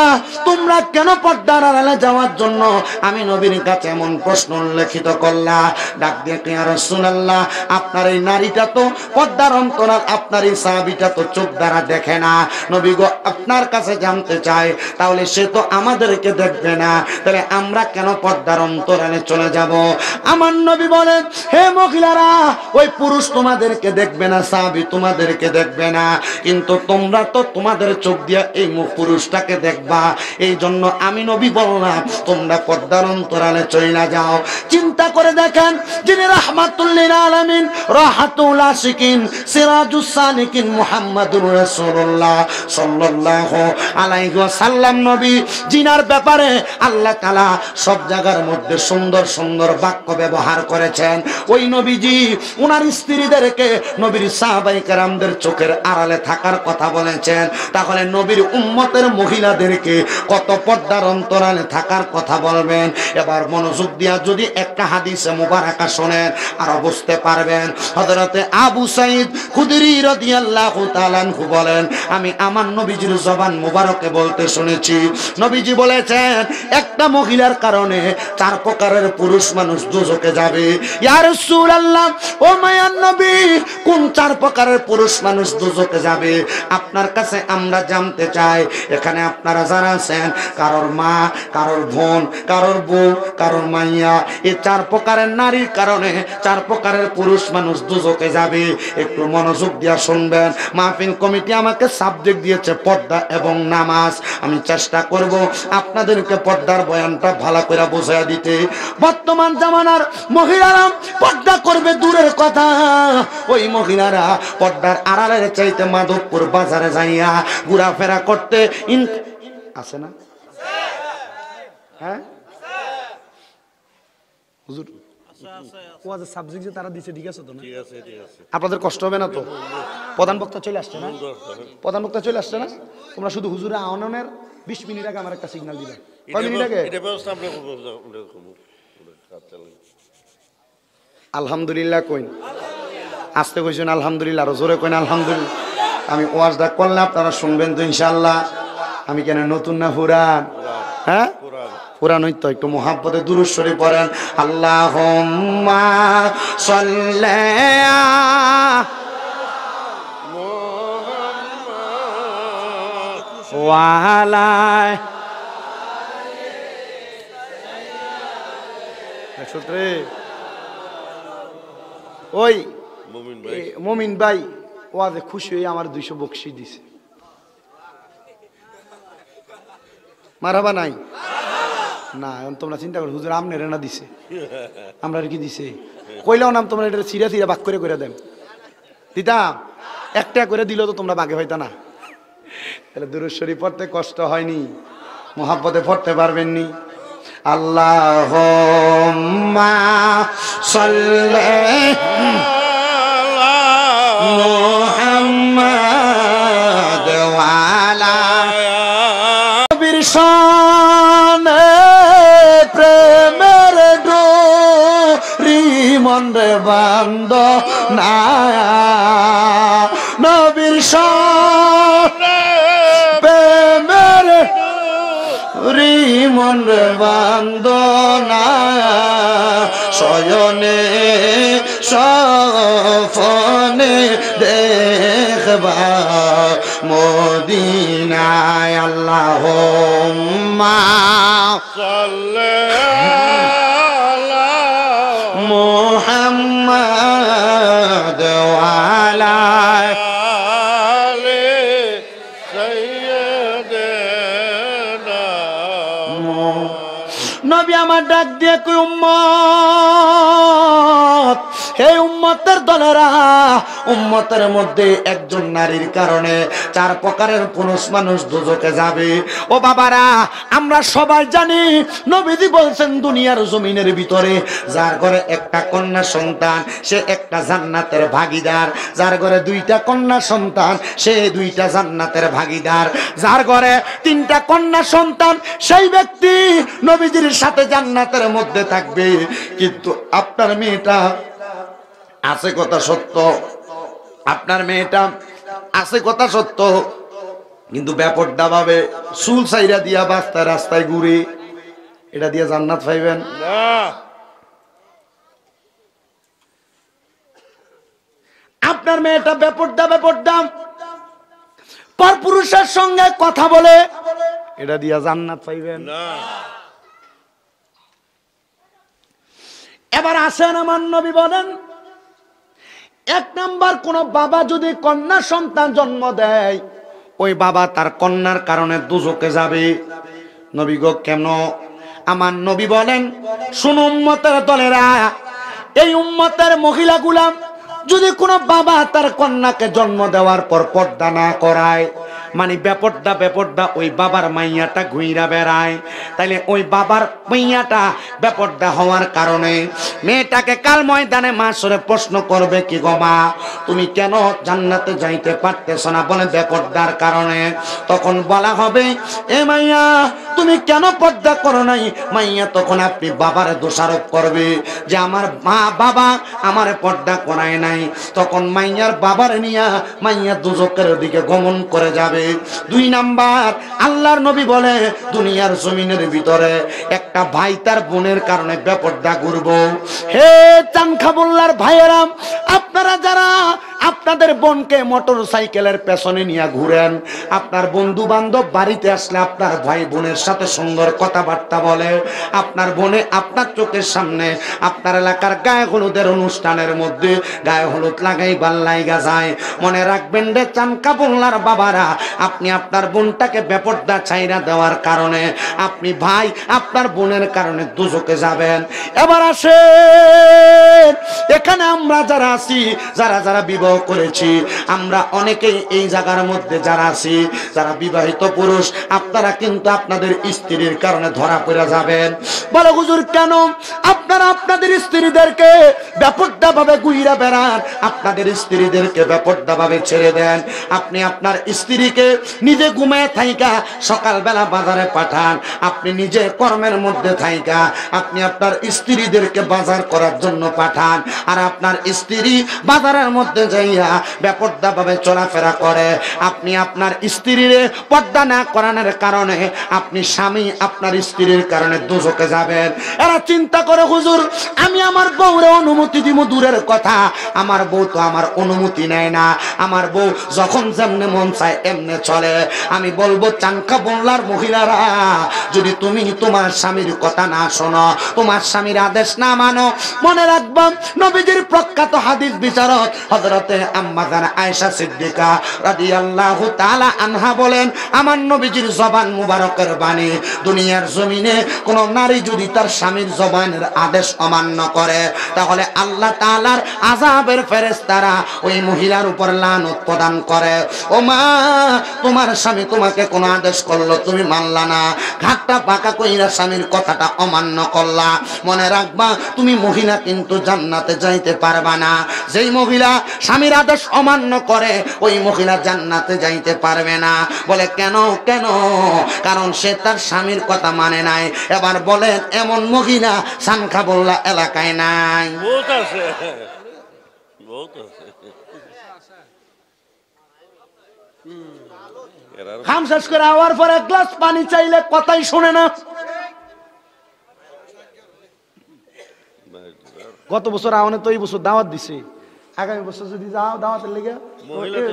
তোমরা কেন পর্দার আড়ালে যাওয়ার জন্য আমি নবীর কাছে এমন প্রশ্ন উল্লেখিত করলা? ডাক দিয়া কয়, ইয়া রাসূলুল্লাহ, আপনার এই নারীটা তো পর্দার অন্তরাল, আপনার এই সাহাবীটা তো চোখ দ্বারা দেখে না। নবী গো, আপনার কাছে জানতে চাই, তাহলে সে তো আমাদেরকে দেখবে না, তাহলে আমরা কেন পর্দার অন্তরালে চলে যাব? আমার নবী বলেন, হে মহিলারা, ওই পুরুষ তোমাদেরকে দেখবে না, সাহাবী তোমাদেরকে দেখবে না, কিন্তু তোমরা তো তোমাদের চোখ দিয়ে এই পুরুষটাকে দেখবা। এই জন্য আমি নবী বললাম তোমরা পর্দার অন্তরালে চলে যাও। চিন্তা করে দেখেন, যিনি রাহমাতুল লিল আলামিন, রাহাতুল আশিকিন, সিরাজুস সালিকিন মুহাম্মাদুর রাসূলুল্লাহ সাল্লাল্লাহু আলাইহি ওয়াসাল্লাম নবী, জিনার ব্যাপারে আল্লাহ তাআলা সব জায়গার মধ্যে সুন্দর সুন্দর বাক্য ব্যবহার করেছেন। ওই নবীজি ওনার স্ত্রীদেরকে নবীর সাহাবায়ে কেরামদের চোখের আড়ালে থাকার কথা বলেছেন, তাহলে নবীর উম্মতের মহিলাদেরকে কত পর্দার অন্তরালে থাকার কথা বলবেন। এবার মনোযোগ দিয়া যদি একটা হাদিসে মুবারাকা শোনেন আর বুঝতে পারবেন। হযরতে আবু সাঈদ খুদরি রাদিয়াল্লাহু তাআলা আনহু বলেন, আমি আমার নবীজির জবান মুবারকে বলতে শুনেছি, নবীজি বলেছেন একটা মহিলার কারণে 4 প্রকারের পুরুষ মানুষ দোজখে যাবে। ইয়া রাসূলুল্লাহ, ও মায়ার নবী, কোন 4 প্রকারের পুরুষ মানুষ দোজখে যাবে আপনার কাছে আমরা জানতে চাই। এখানে আপনারা যারা আছেন, কারোর মা, কারোর বোন, কারোর বউ, কারোর মাইয়া, এই 4 প্রকারের নারীর কারণে 4 প্রকারের পুরুষ মানুষ দোজখে যাবে। একটু মনোযোগ দিয়া শুনবেন। মাহফিল কমিটি আমাকে সাবজেক্ট দিয়েছে পর্দা এবং নামাজ। আমি চেষ্টা করব আপনাদেরকে পর্দার বয়ানটা ভালো করে বোঝায় দিতে। বর্তমান জামানার মহিলারা পর্দা করবে দূরের কথা, ওই মহিলারা পর্দার আড়ালের চাইতে মাধবপুর বাজারে যাইয়া ঘোরাফেরা করতে আছে না? হ্যাঁ হুজুর, সাবজেক্ট যে তারা দিছে ঠিক আছে তো? আপনাদের কষ্ট হবে না তো? প্রধান বক্তা চলে আসছে না? প্রধান বক্তা চলে আসছে না? তোমরা শুধু হুজুরে আওয়ানোর 20 মিনিট আগে আমার একটা সিগন্যাল দিলে। কয় মিনিট আগে? আলহামদুলিল্লাহ কইন, আস্তে কইছেন আলহামদুলিল্লাহ, আর জোরে কইন আলহামদুলিল্লাহ। আমি ওয়াজটা করলে আপনারা শুনবেন তো ইনশাআল্লাহ। আমি কেন নতুন না পুরান? হ্যাঁ পুরান হইতো। একটু মুহাব্বতে দুরূদ শরীফ পড়েন। আল্লাহুম্মা সাল্লি ওয়া আলা ওই মুমিন ভাই ওয়াজে খুশি হয়ে আমার 200 বকশিশ দিছে। মারাবা নাই না, তোমরা চিন্তা করো হুজুর আমনের না দিছে, আমরা কি দিছে কইলাও নাম, তোমরা এটা সিরিয়াস ভাগ করে করে দেন দিতাম। একটা করে দিল তো তোমরা বাগে হইতা না। তাহলে দুরূদ শরীফ পড়তে কষ্ট হয়নি, মুহাব্বতে পড়তে পারবেননি। আল্লাহুম্মা সাল্লি মুহাম্মাদ ওয়া আলা নবীর শানে মন বন্দনা শয়নে সফনে দেখবা মদিনায় আল্লাহুম্মা সাল্লি আলা মুহাম্মাদ ওয়া আলা আলি সাইয়্যিদিনা নবী আমার ডাক দিয়ে কই উম্মত, হে উম্মতের দলেরা, উম্মতের মধ্যে একজন নারীর কারণে 4 প্রকারের পুরুষ মানুষ দোজখে যাবে। ও বাবারা, আমরা সবাই জানি নবীজি বলছেন দুনিয়ার জমিনের ভিতরে যার ঘরে একটা কন্যা সন্তান সে একটা জান্নাতের ভাগীদার, যার ঘরে 2টা কন্যা সন্তান সে 2টা জান্নাতের ভাগীদার, যার ঘরে 3টা কন্যা সন্তান সেই ব্যক্তি নবীজির সাথে জান্নাতের মধ্যে থাকবে। কিন্তু আপনার মেয়েটা আছে কথা সত্য, আপনার মেয়েটা আছে কথা সত্য, কিন্তু ব্যাপারটা ভাবে চুল সাইরা দিয়া বাস্তায় রাস্তায় ঘুরে, এটা দিয়ে জান্নাত পাইবেন না। আপনার মেয়েটা ব্যাপারটা পরপুরুষের সঙ্গে কথা বলে, এটা দিয়া জান্নাত পাইবেন না। এবার আসেন আমার নবী বলেন, 1 নাম্বার, কোন বাবা যদি কন্যা সন্তান জন্ম দেয় ওই বাবা তার কন্যার কারণে দোজখে যাবে। নবী গো কেন? আমার নবী বলেন, শুনো উম্মতের দলেরা, এই উম্মতের মহিলাগুলা যদি কোনো বাবা তার কন্যাকে জন্ম দেওয়ার পর পর্দা না করায়, মানে বেপর্দা ওই বাবার মাইয়াটা ঘুইরা বেড়ায়, তাইলে ওই বাবার মাইয়াটা বেপর্দা হওয়ার কারণে মেয়েটাকে কাল ময়দানে মাসরে প্রশ্ন করবে, কি গো মা তুমি কেন জান্নাতে যাইতে পারতেছ না? বলে বেপর্দার কারণে। তখন বলা হবে, এ মাইয়া তুমি কেন পর্দা করো নাই? মাইয়া তখন আপনি বাবারে দোষারোপ করবে যে আমার মা বাবা আমারে পর্দা করায় নাই। তখন মাইয়ার বাবারে নিয়া মাইয়া দোজখের দিকে গমন করে যাবে। 2 নাম্বার, আল্লাহর নবী বলে দুনিয়ার জমিনের ভিতরে একটা ভাই তার বোনের কারণে বেপর্দা ঘুরবো। হে চানখাবুল্লার ভাইয়েরা, আপনারা যারা আপনাদের বোনকে মোটর সাইকেলের পেছনে নিয়ে ঘুরেন, আপনার বন্ধু বান্ধব বাড়িতে আসলে আপনার ভাই বোনের সাথে সুন্দর কথাবার্তা বলে, আপনার বোনে আপনার চোখের সামনে আপনার এলাকার গায়ে হলুদের অনুষ্ঠানের মধ্যে গায়ে হলুদ লাগাই বাল্লাইগা যায়, মনে রাখবেন রে চানকাবুল্লার বাবারা, আপনি আপনার বোনটাকে বেপর্দা ছাইরা দেওয়ার কারণে আপনি ভাই আপনার বোনের কারণে দোজখে যাবেন। এবার আসেন, এখানে আমরা যারা আছি, যারা বিবাহ করেছি, আমরা অনেকেই এই জায়গার মধ্যে যারা আছি, যারা বিবাহিত পুরুষ, আপনারা কিন্তু আপনাদের স্ত্রীর কারণে ধরা পড়ে যাবেন। বলো হুজুর কেন? আপনারা আপনাদের স্ত্রীদেরকে বেপর্দা ভাবে ঘুইরা বেড়ান, আপনাদের স্ত্রীদেরকে বেপর্দা ভাবে ছেড়ে দেন। আপনি আপনার স্ত্রীকে নিজে ঘুমায় থাইকা সকালবেলা বাজারে পাঠান, আপনি নিজে কর্মের মধ্যে থাইকা আপনি আপনার স্ত্রীদেরকে বাজার করার জন্য পাঠান, আর আপনার স্ত্রী বাজারের মধ্যে যাইয়া বেপর্দা ভাবে চলাফেরা করে। আপনি আপনার স্ত্রীরে পর্দা না করানোর কারণে আপনি স্বামী আপনার স্ত্রীর কারণে দোজখে যাবেন। এরা চিন্তা করে, হুজুর আমি আমার বউরে অনুমতি দিব দূরের কথা, আমার বউ তো আমার অনুমতি নেয় না, আমার বউ যখন যেমনে মন চায় এমনে চলে। আমি বলবো চানখাবুল্লার মহিলারা, যদি তুমি তোমার স্বামীর কথা না শোনো, তোমার স্বামীর আদেশ না মানো, মনে রাখবা নবীজির প্রখ্যাত হাদিস বিচারক হযরতে আম্মা জান আয়েশা সিদ্দিকা রাদিয়াল্লাহু তাআলা আনহা বলেন, আমার নবীজির জবান মুবারকের বাণী, দুনিয়ার জমিনে কোন নারী যদি তার স্বামীর জবানের আদেশ অমান্য করে, তাহলে আল্লাহ তাআলার আযাবের ফেরেশতারা ওই মহিলার উপর লানত প্রদান করে। ও মা, তোমার স্বামী তোমাকে কোন আদেশ করলো তুমি মানলা না, ঘাটটা পাকা কইরা স্বামীর কথাটা অমান্য করলা, মনে রাখবা তুমি মহিলা কিন্তু জান্নাতে যাইতে পারবা না। যেই মহিলা স্বামীর আদেশ অমান্য করে ওই মহিলা জান্নাতে যাইতে পারবে না। বলে কেন? কারণ সে তার স্বামীর কথা মানে নাই। এবার বলেন এমন মহিলা চানখাবুল্লাহ এলাকায় নাই? বহুত আছে। খাম শেষ করে আওয়ার পর 1 গ্লাস পানি চাইলে কথাই শুনে না। গত বছর আওয়ানে তো এই বছর দাওয়াত দিছে, আগামী বছর যদি যাও দাওয়াতের লেগে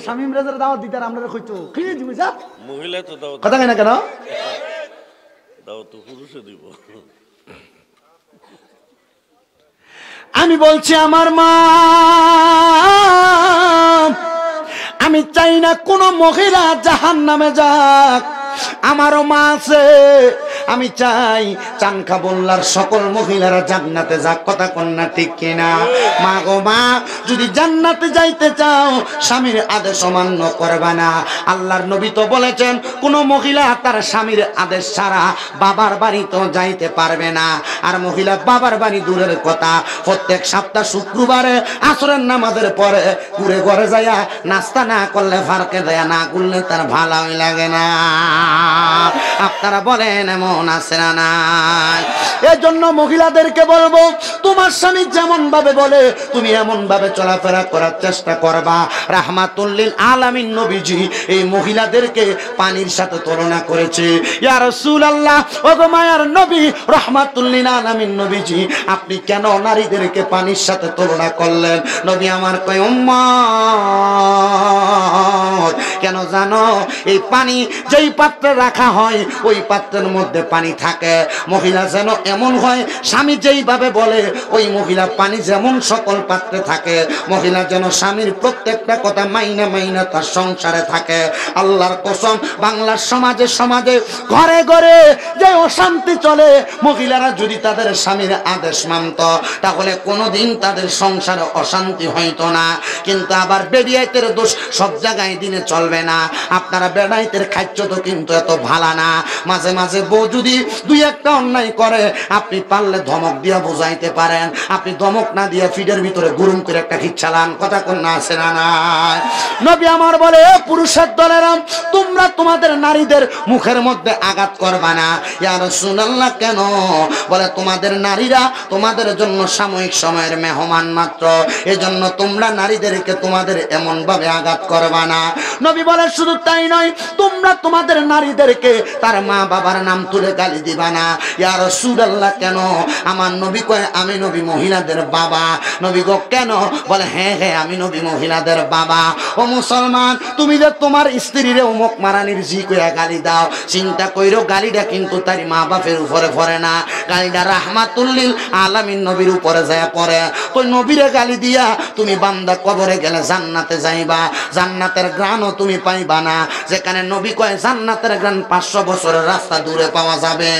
শামীম রাজার দাওয়াত দিতে আর আমরা কইতো খেয়ে দিবি যা মহিলা তো দাও কথা কই না কেন দাও তো পুরুষে দিব। আমি বলছি আমার মা, আমি চাই না কোনো মহিলা জাহান্নামে যাক, আমারও মা আছে, আমি চাই চানখা বললার সকল মহিলারা জান্নাতে যাক। কথা কন্যা ঠিক কিনা? মা গো মা, যদি জান্নাতে যাইতে চাও স্বামীর আদেশ অমান্য করবে না। আল্লাহর নবী তো বলেছেন কোন মহিলা তার স্বামীর আদেশ ছাড়া বাবার বাড়ি তো যাইতে পারবে না। আর মহিলা বাবার বাড়ি দূরের কথা, প্রত্যেক সপ্তাহ শুক্রবারে আসরের নামাজের পরে ঘুরে ঘরে যাইয়া নাস্তা না করলে ফারকে দেয়া না করলে তার ভালোই লাগে না। আপনারা বলেন এমন আছে না নাই? এই জন্য মহিলাদেরকে বলবো, তোমার স্বামী যেমন ভাবে বলে তুমি এমন ভাবে চলাফেরা করার চেষ্টা করবা। রাহমাতুল লিল আলামিন নবীজি এই মহিলাদেরকে পানির সাথে তুলনা করেছে। ইয়া রাসূলুল্লাহ, ওগো মায়ার নবী রাহমাতুল লিল আলামিন নবীজি, আপনি কেন নারীদেরকে পানির সাথে তুলনা করলেন? নবী আমার কয় উম্মত, কেন জানো? এই পানি যেই পাত্রে রাখা হয় ওই পাত্রের মধ্যে পানি থাকে। মহিলা যেন এমন হয়, স্বামী যেইভাবে বলে ওই মহিলা পানি যেমন সকল পাত্রে থাকে, মহিলা যেন স্বামীর প্রত্যেকটা কথা মাইনা মাইনা তার সংসারে থাকে। আল্লাহর কসম, বাংলার সমাজে সমাজে ঘরে ঘরে যে অশান্তি চলে, মহিলারা যদি তাদের স্বামীর আদেশ মানত তাহলে কোনোদিন তাদের সংসারে অশান্তি হইতো না। কিন্তু আবার বেডিয়াইতের দোষ সব জায়গায় দিনে চলবে না। আপনারা বেড়াইতের খাদ্য তো কিন্তু এত ভালো না। মাঝে মাঝে বউ যদি দুই একটা অন্যায় করে আপনি পারলে ধমক দিয়া বুঝাইতে পারেন। আপনি ধমক না দিয়া ফিডের ভিতরে গুরুম করে একটা খিচ্ছালান। কথা কোন না আছে না নাই? নবী আমার বলে, পুরুষের দলেরা তোমরা তোমাদের নারীদের মুখের মধ্যে আঘাত করবা না। ইয়া রাসূলুল্লাহ, কেন? বলে তোমাদের নারীরা তোমাদের জন্য সাময়িক সময়ের মেহমান মাত্র, এজন্য তোমরা নারীদেরকে তোমাদের এমন ভাবে আঘাত করবা না। নবী বলে শুধু তাই নয়, তোমরা তোমাদের নারীদেরকে তার মা বাবার নাম তুলে গালি দিবা না। ইয়া রাসূলুল্লাহ, কেন? আমার নবী কয় আমি নবী মহিলাদের বাবা। নবী গো কেন? বলে হ্যাঁ হ্যাঁ, আমি নবী মহিলাদের বাবা। ও মুসলমান, তুমি যে তোমার স্ত্রীরে অমুক মারানির জি কইয়া গালি দাও, চিন্তা কইরো গালিটা কিন্তু তার মা বাপের উপরে পড়ে না, গালিটা রাহমাতুল লিল আলামিন নবীর উপরে যায় পড়ে। তো নবীরে গালি দিয়া তুমি বান্দা কবরে গেলে জান্নাতে যাইবা, জান্নাতের গ্রাণও তুমি পাইবা না। যেখানে নবী কয় জান্নাতের গ্রাণ 500 বছরের রাস্তা দূরে পাওয়া যাবে।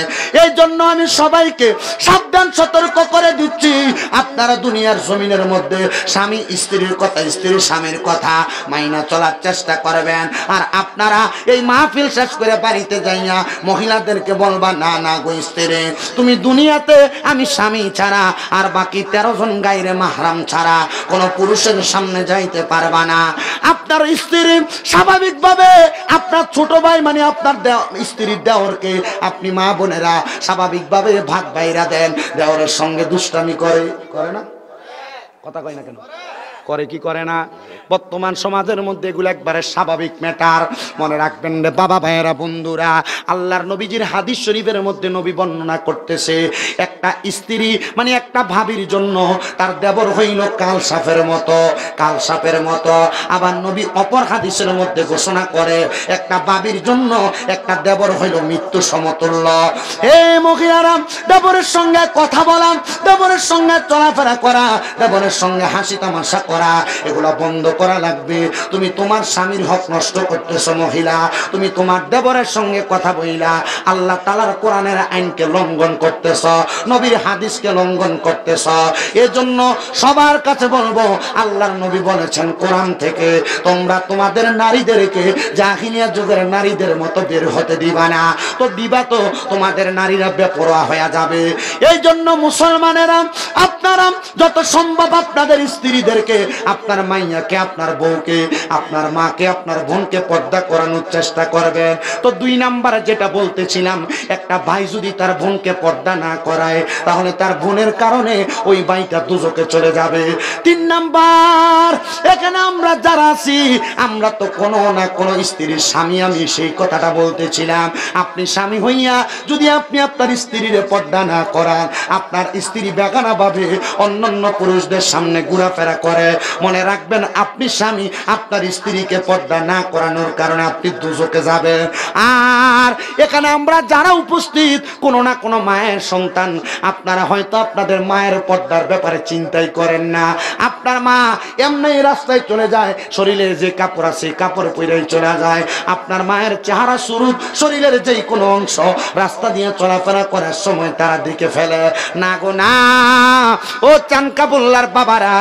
এই জন্য আমি সবাইকে সাবধান সতর্ক করে দিচ্ছি, আপনারা দুনিয়ার জমিনের মধ্যে স্বামী স্ত্রীর কথা, স্ত্রী স্বামীর কথা মাইনা চলার চেষ্টা করবেন। আর আপনারা এই মাহফিল শেষ করে বাড়িতে যাইয়া মহিলাদেরকে বলবা, না না গো স্ত্রী, তুমি দুনিয়াতে আমি স্বামী ছাড়া আর বাকি 13 জন গায়রে মাহরাম ছাড়া কোন পুরুষের সামনে যাইতে পারবা না। আপনার স্ত্রী স্বাভাবিকভাবে আপনার ছোট ভাই মানে আপনার স্ত্রীর দেওরকে আপনি মা বোনেরা স্বাভাবিকভাবে ভাগ বাইরা দেন। দেওরের সঙ্গে দুষ্টামি করে না? কথা কয় না কেন? করে কি করে না? বর্তমান সমাজের মধ্যে এগুলো একবারে স্বাভাবিক ম্যাটার। মনে রাখবেন রে বাবা ভাইয়েরা বন্ধুরা, আল্লাহর নবীজির হাদিস শরীফের মধ্যে নবী বর্ণনা করতেছে, একটা স্ত্রী মানে একটা ভাবির জন্য তার দেবর হইল কাল সাপের মতো, কাল সাপের মতো। আবার নবী অপর হাদিসের মধ্যে ঘোষণা করে একটা ভাবির জন্য একটা দেবর হইল মৃত্যু সমতুল্য। হে মহিলারা, দেবরের সঙ্গে কথা বলা, দেবরের সঙ্গে চলাফেরা করা, দেবরের সঙ্গে হাসি তামাশা করা, এগুলো বন্ধ করা লাগবে। তুমি তোমার স্বামীর হক নষ্ট করতেছো মহিলা, তুমি তোমার দেবরের সঙ্গে কথা বইলা আল্লাহ তাআলার কোরআনের আইনকে লঙ্ঘন করতেছ, নবীর হাদিসকে লঙ্ঘন করতেছ। এজন্য সবার কাছে বলবো, আল্লাহর নবী বলেছেন কোরআন থেকে, তোমরা তোমাদের নারীদেরকে জাহিলিয়া যুগের নারীদের মতো বের হতে দিবা না। তো দিবা তো তোমাদের নারীরা বেপরোয়া হয়ে যাবে। এই জন্য মুসলমানেরা আপনারা যত সম্ভব আপনাদের স্ত্রীদেরকে, আপনার মাইয়াকে আপনার বউকে, আপনার মাকে, আপনার বোনকে পর্দা করানোর চেষ্টা করবেন। তো 2 নাম্বারে যেটা বলতেছিলাম, একটা ভাই যদি তার বোনকে পর্দা না করায় তাহলে তার বোনের কারণে ওই ভাইটা দুজকে চলে যাবে। 3 নাম্বার, এখানে আমরা যারা আছি আমরা তো কোনো না কোনো স্ত্রীর স্বামী। আমি সেই কথাটা বলতেছিলাম, আপনি স্বামী হইয়া যদি আপনি আপনার স্ত্রীর পর্দা না করান, আপনার স্ত্রী বেগানা ভাবে অন্যান্য পুরুষদের সামনে ঘোরাফেরা করে, মনে রাখবেন আপনি স্বামী, আপনার স্ত্রীকে পর্দা না করানোর কারণে আপনি দুজকে যাবেন। আর এখানে আমরা যারা উপস্থিত কোনো না কোনো মায়ের সন্তান, আপনারা হয়তো আপনাদের মায়ের পর্দার ব্যাপারে চিন্তাই করেন না। আপনার মা এমনি রাস্তায় চলে যায়, শরীরের যে কাপড় আছে কাপড় পরেই চলে যায়। আপনার মায়ের চেহারা স্বরূপ শরীরের যেই কোনো অংশ রাস্তা দিয়ে চলাফেরা করার সময় তারা দেখে ফেলে না গো না। ও চানকাবুল্লার বাবারা,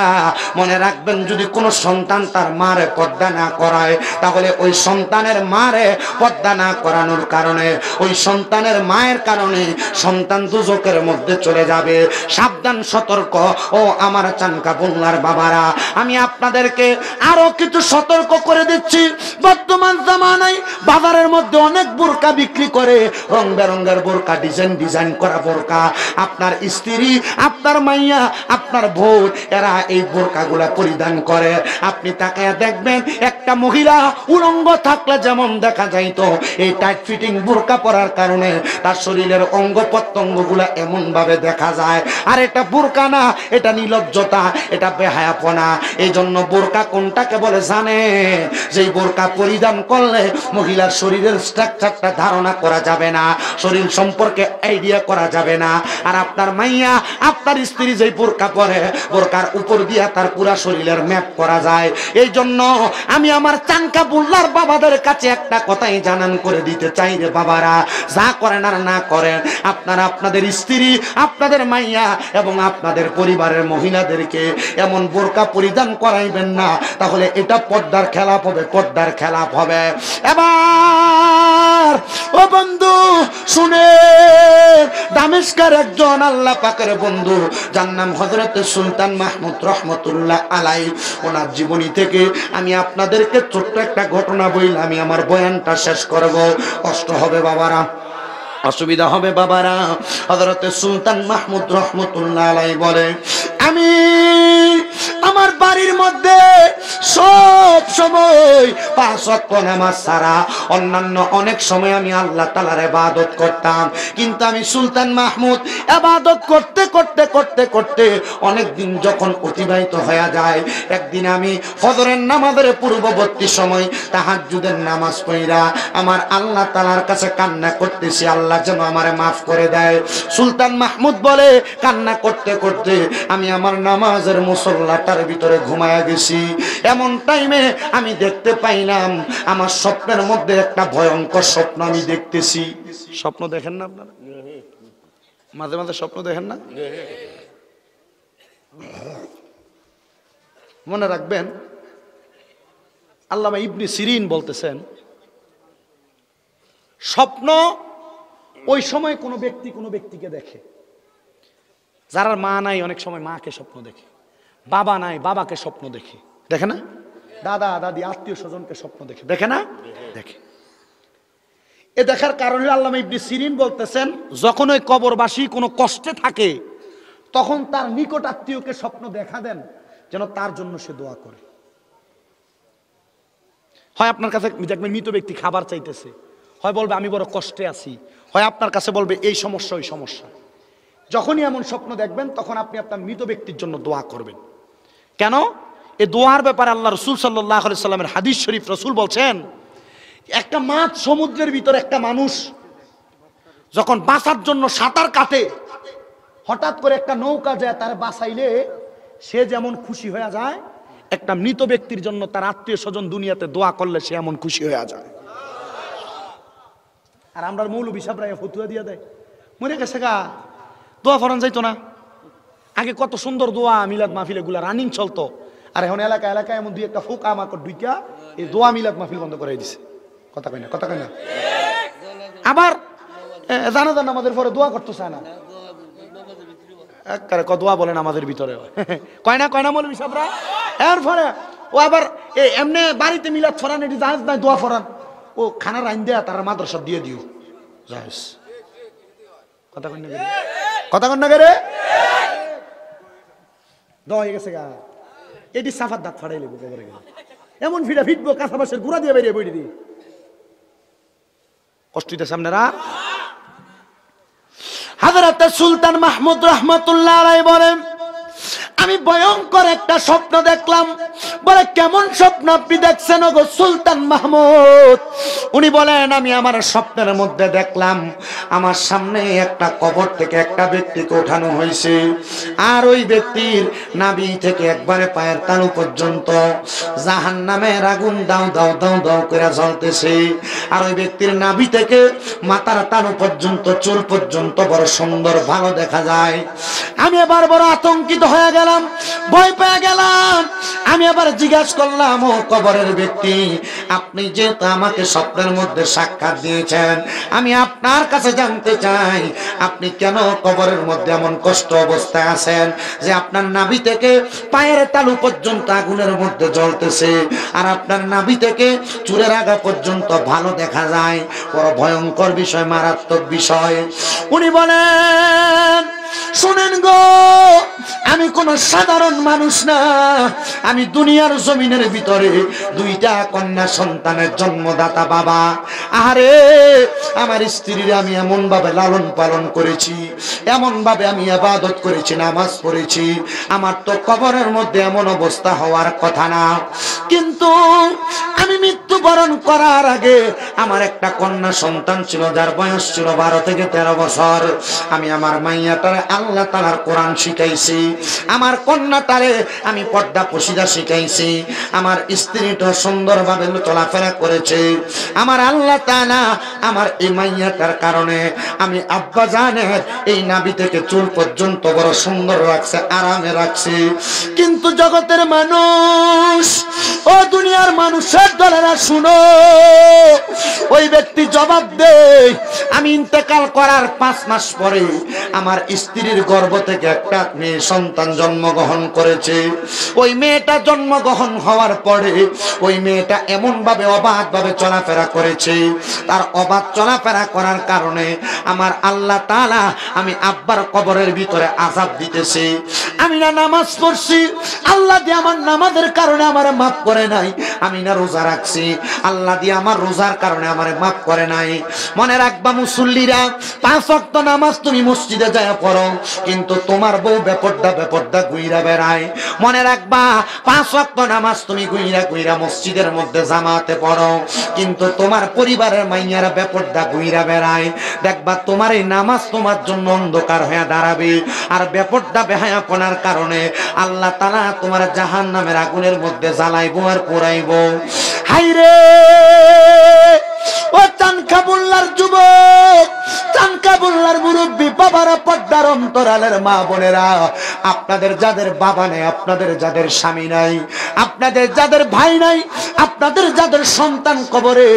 মনে রাখবেন যদি কোনো সন্তান তার মারে পর্দা না করায় তাহলে ওই সন্তানের মারে পর্দা না করানোর কারণে ওই সন্তানের মায়ের কারণে সন্তান দুজকের মধ্যে চলে যাবে। সাবধান, সতর্ক ও আমার চানকাবুল্লার বাবারা, আমি আপনাদেরকে আরো কিছু সতর্ক করে দিচ্ছি। বর্তমান জামানায় বাজারের মধ্যে অনেক বোরকা বিক্রি করে, রং বেরঙের বোরকা, ডিজাইন করা বোরকা। আপনার স্ত্রী, আপনার মাইয়া, আপনার বউ এরা এই বোরকাগুলা পরিধান করে। আপনি তাকে দেখবেন একটা মহিলা উলঙ্গ থাকলে যেমন দেখা যাইতো, এই টাইট ফিটিং বোরকা পরার কারণে তার শরীরের অঙ্গ প্রত্যঙ্গ গুলা এমন ভাবে দেখা যায়। আর এটা বোরকা না, এটা নির্লজ্জতা, এটা বেহায়াপনা। এই জন্য বোরকা কোনটাকে বলে জানে? যেই বোরকা পরিধান করলে মহিলার শরীরের স্ট্রাকচারটা ধারণা করা যাবে না, শরীর সম্পর্কে আইডিয়া করা যাবে না। আর আপনার মাইয়া, আপনার স্ত্রী যেই বোরকা পরে, বোরকার উপর দিয়ে তার পুরা শরীরের ম্যাপ করা যায়। এই জন্য আমি আমার চানকাবুল্লার বাবাদের কাছে একটা কথাই জানান করে দিতে চাই রে বাবারা, যা করেন আর না করেন, আপনারা আপনাদের স্ত্রী, আপনাদের মাইয়া এবং আপনাদের পরিবারের মহিলাদেরকে এমন বোরকা পরিধান করাইবেন না, তাহলে এটা পর্দার খেলাপ হবে, পর্দার খেলাপ হবে। এবার ও বন্ধু শুনে, দামেস্কের একজন আল্লাহ পাকের বন্ধু, যার নাম হযরত সুলতান মাহমুদ রহমতুল্লাহ আলাইহি, ওনার জীবনী থেকে আমি আপনাদেরকে ছোট্ট একটা ঘটনা বইলে আমি আমার বয়ানটা শেষ করব। কষ্ট হবে বাবারা, অসুবিধা হবে বাবারা। হযরত সুলতান মাহমুদ রহমতুল্লাহ আলাইহি বলে, আমি আমার বাড়ির মধ্যে সব সময় 5 ওয়াক্ত নামাজ ছাড়া অন্যান্য অনেক সময় আমি আল্লাহ তাআলার ইবাদত করতাম। কিন্তু আমি সুলতান মাহমুদ ইবাদত করতে করতে করতে করতে অনেক দিন যখন অতিবাহিত হয়ে যায়, একদিন আমি ফজরের নামাজের পূর্ববর্তী সময় তাহাজ্জুদের নামাজ পড়া আমার আল্লাহ তাআলার কাছে কান্না করতেছি, আল্লাহ যেন আমারে মাফ করে দেয়। সুলতান মাহমুদ বলে, কান্না করতে করতে আমি আমার নামাজের মুসল্লাটার ভিতরে ঘুমায়া গেছি। এমন টাইমে আমি দেখতে পাইলাম আমার স্বপ্নের মধ্যে একটা ভয়ঙ্কর স্বপ্ন আমি দেখতেছি। স্বপ্ন দেখেন না আপনারা? মাঝে মাঝে স্বপ্ন দেখেন না? মনে রাখবেন, আল্লামা ইবনে সিরিন বলতেছেন, স্বপ্ন ওই সময় কোনো ব্যক্তি কোনো ব্যক্তিকে দেখে। যারা মা নাই অনেক সময় মাকে স্বপ্ন দেখে, বাবা নাই বাবাকে স্বপ্ন দেখে, দেখে না? দাদা দাদি আত্মীয় স্বজনকে স্বপ্ন দেখে, দেখে না? দেখে। এ দেখার কারণে আল্লামা ইবনে সিরিন বলতেছেন, যখন ওই কবরবাসী কোনো কষ্টে থাকে তখন তার নিকট আত্মীয়কে স্বপ্ন দেখা দেন যেন তার জন্য সে দোয়া করে। হয় আপনার কাছে দেখবেন মৃত ব্যক্তি খাবার চাইতেছে, হয় বলবে আমি বড় কষ্টে আছি, হয় আপনার কাছে বলবে এই সমস্যা ওই সমস্যা। যখনই এমন স্বপ্ন দেখবেন তখন আপনি আপনার মৃত ব্যক্তির জন্য দোয়া করবেন। কেন? এই দোয়ার ব্যাপারে আল্লাহ রাসূল সাল্লাল্লাহু আলাইহি সাল্লামের হাদিস শরীফ, রাসূল বলছেন, একটা মাছ সমুদ্রের ভিতরে একটা মানুষ যখন বাঁচার জন্য সাঁতার কাটে, হঠাৎ করে একটা নৌকা যায় তার বাঁচাইলে সে যেমন খুশি হয়ে যায়, একটা মৃত ব্যক্তির জন্য তার আত্মীয় স্বজন দুনিয়াতে দোয়া করলে সে এমন খুশি হয়ে যায়। আর আমরা মৌলভী সাহেবরা ফতুয়া দিয়ে দেয়, মরে গেছে গা, দোয়া ফরান যাইতো না। আগে কত সুন্দর দোয়া মিলাদ মাহফিল এগুলা রানিং চলতো, আর এখন এলাকা এলাকায় এমন দুই একটা ফোকা আমাকে দুইটা এই দোয়া মিলাদ মাহফিল বন্ধ করে দিছে। কথা কয় না, কথা কয় না। আবার জানাজার নামাজের পরে দোয়া করতে চায় না, দোয়া বলেন আমাদের ভিতরে কয় না মৌলভী সাহেবরা। এরপরে ও আবার এমনি বাড়িতে মিলাদ ফরান, এটি জাহেজ নাই, দোয়া ফরান। ও খানা রাইন দেয়া তারা মাদ্রাসা দিয়ে দিও জাহেজ। কথা কন না রে, কথা কন না রে, দোয়া হয়ে গেছে গা। এটি সাফার দাঁত ফাড়াই লেবো কবরে গেলে, এমন ফিটা ফিটবো কাঁচা বাসের গুড়া দিয়ে বেরিয়ে বইটি দিয়ে। কষ্ট হইতেছে আপনারা? হযরত সুলতান মাহমুদ রহমাতুল্লাহ আলাইহি বলেন, আমি ভয়ঙ্কর একটা স্বপ্ন দেখলাম। বলে কেমন স্বপ্ন আপনি দেখছেন গো সুলতান মাহমুদ? উনি বলেন, আমি আমার স্বপ্নের মধ্যে দেখলাম আমার সামনে একটা কবর থেকে একটা ব্যক্তিকে ওঠানো হয়েছে, আর ওই ব্যক্তির নাভি থেকে একবারে পায়ের তালু পর্যন্ত জাহান্নামের আগুন দাও দাও দাও দাও করে জ্বলতেছে। আর ওই ব্যক্তির নাভি থেকে মাথার তালু পর্যন্ত, চুল পর্যন্ত বড় সুন্দর ভালো দেখা যায়। আমি এবার বড় আতঙ্কিত হয়ে গেলাম, ভয় পেয়ে গেলাম। আমি আবার জিজ্ঞাসা করলাম, ও কবরের ব্যক্তি, আপনি যেহেতু আমাকে স্বপ্নের মধ্যে সাক্ষাৎ দিয়েছেন, আমি আপনার কাছে জানতে চাই আপনি কেন কবরের মধ্যে এমন কষ্ট অবস্থায় আছেন যে আপনার নাভি থেকে পায়ের তালু পর্যন্ত আগুনের মধ্যে জ্বলতেছে, আর আপনার নাভি থেকে চুলের আগা পর্যন্ত ভালো দেখা যায়। বড় ভয়ঙ্কর বিষয়, মারাত্মক বিষয়। উনি বলেন, শুনেন গো, আমি কোন সাধারণ মানুষ না, আমি দুনিয়ার জমিনের ভিতরে দুইটা কন্যা সন্তানের জন্মদাতা বাবা। আরে আমার স্ত্রীর আমি এমন ভাবে লালন পালন করেছি, এমন ভাবে আমি ইবাদত করেছি, নামাজ পড়েছি, আমার তো কবরের মধ্যে এমন অবস্থা হওয়ার কথা না। কিন্তু আমি মৃত্যুবরণ করার আগে আমার একটা কন্যা সন্তান ছিল, যার বয়স ছিল 12 থেকে 13 বছর। আমি আমার মাইয়াটারে আল্লাহ তাআলার কোরআন শিখাইছি, আমার কন্যাটারে আমি পর্দা পশিদা শিখাইছি, আমার স্ত্রীটা সুন্দরভাবে চলাফেরা করেছে। আমার আল্লাহ তাআলা আমার এই মাইয়াটার কারণে আমি আব্বা জানের এই নাভি থেকে চুল পর্যন্ত বড় সুন্দর রাখছে, আরামে রাখছে। কিন্তু জগতের মানুষ, ও দুনিয়ার মানুষের দলেরা শুনো, ওই ব্যক্তি জবাব দেয়, আমি ইন্তেকাল করার 5 মাস পরে আমার স্ত্রীর গর্ভ থেকে একটা মেয়ে সন্তান জন্মগ্রহণ করেছে। ওই মেয়েটা জন্মগ্রহণ হওয়ার পরে ওই মেয়েটা এমন ভাবে অবাধ ভাবে চলাফেরা করেছে, তার অবাধ চলাফেরা করার কারণে আমার আল্লাহ তাআলা আমি আব্বার কবরের ভিতরে আযাব দিতেছে। আমি না নামাজ পড়ছি, আল্লাহ দিয়ে আমার নামাজের কারণে আমারে মাফ করে নাই। আমি না রোজা রাখছি, আল্লাহ দিয়ে আমার রোজার কারণে আমারে মাফ করে নাই। মনে রাখবা মুসল্লিরা, 5 ওয়াক্ত নামাজ তুমি মসজিদে যায় পড়ো, কিন্তু তোমার বউ বেপরদা বেপরদা ঘুইরা বেড়ায়। মনে রাখবা, 5 ওয়াক্ত নামাজ তুমি ঘুইরা ঘুইরা মসজিদের মধ্যে জামাতে পড়ো, কিন্তু তোমার পরিবারের মাইয়ারা বেপরদা ঘুইরা বেড়ায়। দেখবা তোমার এই নামাজ তোমার জন্য অন্ধকার হয়ে দাঁড়াবে, আর বেপরদা বেহায়াপনার কারণে আল্লাহ তাআলা তোমার জাহান্নামের আগুনের মধ্যে জ্বালাইবো আর পোড়াইবো। হাইরে ও চানকাবুল্লার যুবক, চানকাবুল্লার মুরব্বী বাবারা, পর্দার অন্তরালের মা বোনেরা, আপনাদের যাদের বাবা নেই, আপনাদের যাদের স্বামী নাই, আপনাদের যাদের ভাই নাই, আপনাদের যাদের সন্তান কবরে,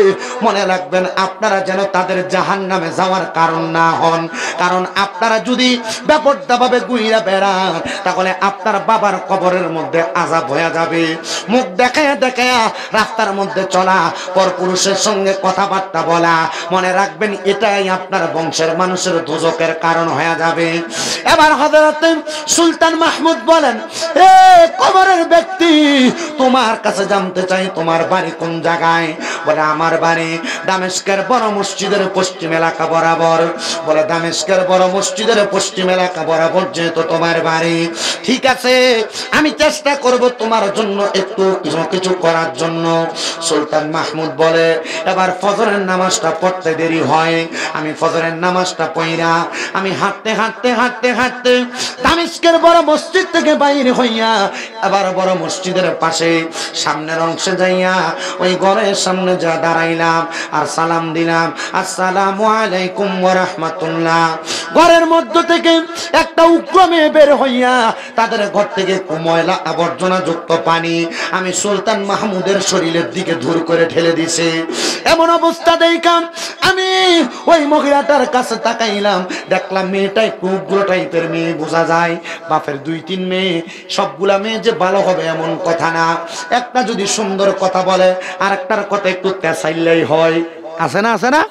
মনে রাখবেন আপনারা যেন তাদের জাহান্নামে যাওয়ার কারণ না হন। কারণ আপনারা যদি বেপরদাভাবে ঘুইরা বেড়ান, তাহলে আপনার বাবার কবরের মধ্যে আযাব হয়ে যাবে। মুখ দেখায়া দেখায়া রাস্তার মধ্যে চলা, পরপুরুষের সঙ্গে কথাবার্তা বলা, মনে রাখবেন এটাই আপনার বংশের মানুষের দোজখের কারণ হয়ে যাবে। এবার হযরত সুলতান মাহমুদ বলেন, এ কবরের ব্যক্তি, তোমার কাছে জানতে চাই তোমার বাড়ি কোন জায়গায়? বলে আমার বাড়ি দামেস্কের বড় মসজিদের পশ্চিম এলাকা বরাবর। বলে দামেস্কের বড় মসজিদের পশ্চিম এলাকা বরাবর যেহেতু তোমার বাড়ি, ঠিক আছে, আমি চেষ্টা করব তোমার জন্য একটু কিছু করার জন্য। সুলতান মাহমুদ বলে, এবার ফজরের নামাজটা পড়তে দেরি হয়, আমি ফজরের নামাজটা পড়া আমি হাঁটতে হাঁটতে হাঁটতে হাঁটতে দামেস্কের বড় মসজিদ থেকে বাইরে হইয়া আবার বড় মসজিদের পাশে সামনের অংশে যাইয়া ওই ঘরের সামনে যা দাঁড়াইলাম আর সালাম দিলাম, আসসালামু আলাইকুম ওয়া রাহমাতুল্লাহ। ঘরের মধ্য থেকে একটা উগ্র মেয়ে বের হইয়া তাদের ঘর থেকে ময়লা আবর্জনা যুক্ত পানি আমি সুলতান মাহমুদের শরীরের দিকে ধুর করে ঠেলে দিছে। এমন অবস্থা দেখাম আমি ওই মহিলাটার কাছে তাকাইলাম, দেখলাম মেয়েটা একটু উগ্র টাইপের মেয়ে, বোঝা যায় বাপের 2-3 মেয়ে। সবগুলা মেয়ে যে ভালো হবে এমন কথা না, একটা যদি সুন্দর কথা বলে আর একটার কথা একটু তেসাইলেই হয়। আছে না, আছে না?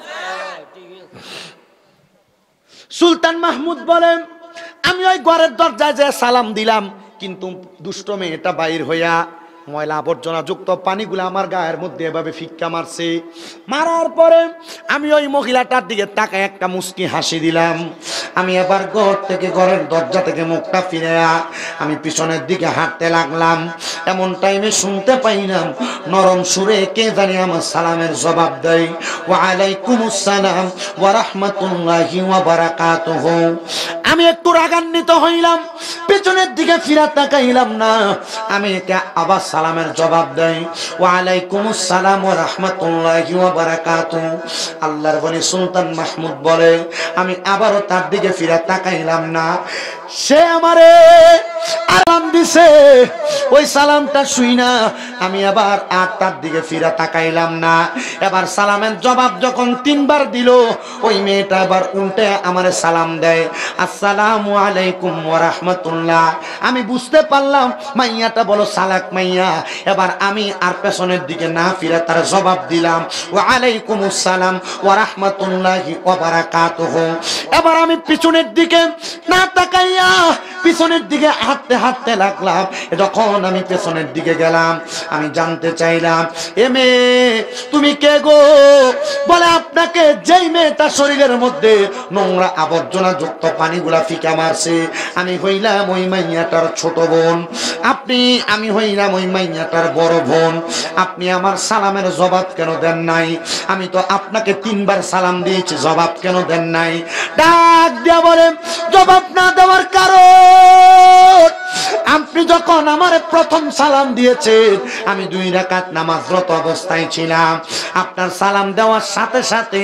সুলতান মাহমুদ বলেন আমি ওই ঘরের দরজায় যে সালাম দিলাম, কিন্তু দুষ্ট মেয়েটা বাইর হইয়া ময়লা আবর্জনা যুক্ত পানিগুলো আমার গায়ের মধ্যে এভাবে ফিক্কা মারছে। মারার পরে আমি ওই মহিলাটার দিকে তাকায় একটা মুস্কি হাসি দিলাম। আমি এবার ঘরের দরজা থেকে মুখটা ফিরে আমি পিছনের দিকে হাঁটতে লাগলাম। এমন টাইমে শুনতে পাইলাম নরম সুরে কে জানি আমার সালামের জবাব দেয়, ওয়া আলাইকুমুস সালাম ওয়া রাহমাতুল্লাহি ওয়া বারাকাতুহু। আমি একটু রাগান্বিত হইলাম, পেছনের দিকে ফিরে তাকাইলাম না। আমি একে আবার সালামের জবাব দেই, ওয়া আলাইকুমুস সালাম ওয়া রাহমাতুল্লাহি ওয়া বারাকাতুহু। আল্লাহর বলি সুলতান মাহমুদ বলে আমি আবারও তার দিকে ফিরে তাকাইলাম না। সে আমারে আরাম দিছে, ওই সালামটা শুই না আমি আবার আর তার দিকে ফিরে তাকাইলাম না। এবার সালামের জবাব যখন 3 বার দিল, ওই মেয়েটা আবার উল্টে আমারে সালাম দেয়, আসসালামু আলাইকুম ওয়া রাহমাতুল্লাহ। আমি বুঝতে পারলাম মাইয়াটা বলো সালাক মাইয়া। এবার আমি আর পেছনের দিকে না ফিরে তার জবাব দিলাম, ওয়া আলাইকুমুস সালাম ওয়া রাহমাতুল্লাহি ওয়া বারাকাতুহু। এবার আমি পিছনের দিকে না তাকাইয়া পিছনের দিকে হাঁটতে হাঁটতে লাগলাম। যখন আমি পেছনের দিকে গেলাম আমি জানতে চাইলাম, এ মেয়ে তুমি কে গো? বলে আপনাকে যেই মেয়েটা শরীরের মধ্যে নোংরা আবর্জনা যুক্ত পানিগুলা ফিকা মারছে আমি হইলাম ওই মাইয়াটার ছোট বোন। আমি হইলাম ওই মাইয়াটার বড় বোন। আপনি আমার সালামের জবাব কেন দেন নাই? আমি তো আপনাকে 3 বার সালাম দিয়েছি, জবাব কেন দেন নাই? ডাক দিয়া বলে জবাব না দেওয়ার কারণ আপনি যখন আমার প্রথম সালাম দিয়েছেন আমি 2 রাকাত নামাজরত অবস্থায় ছিলাম। আপনার সালাম দেওয়ার সাথে সাথে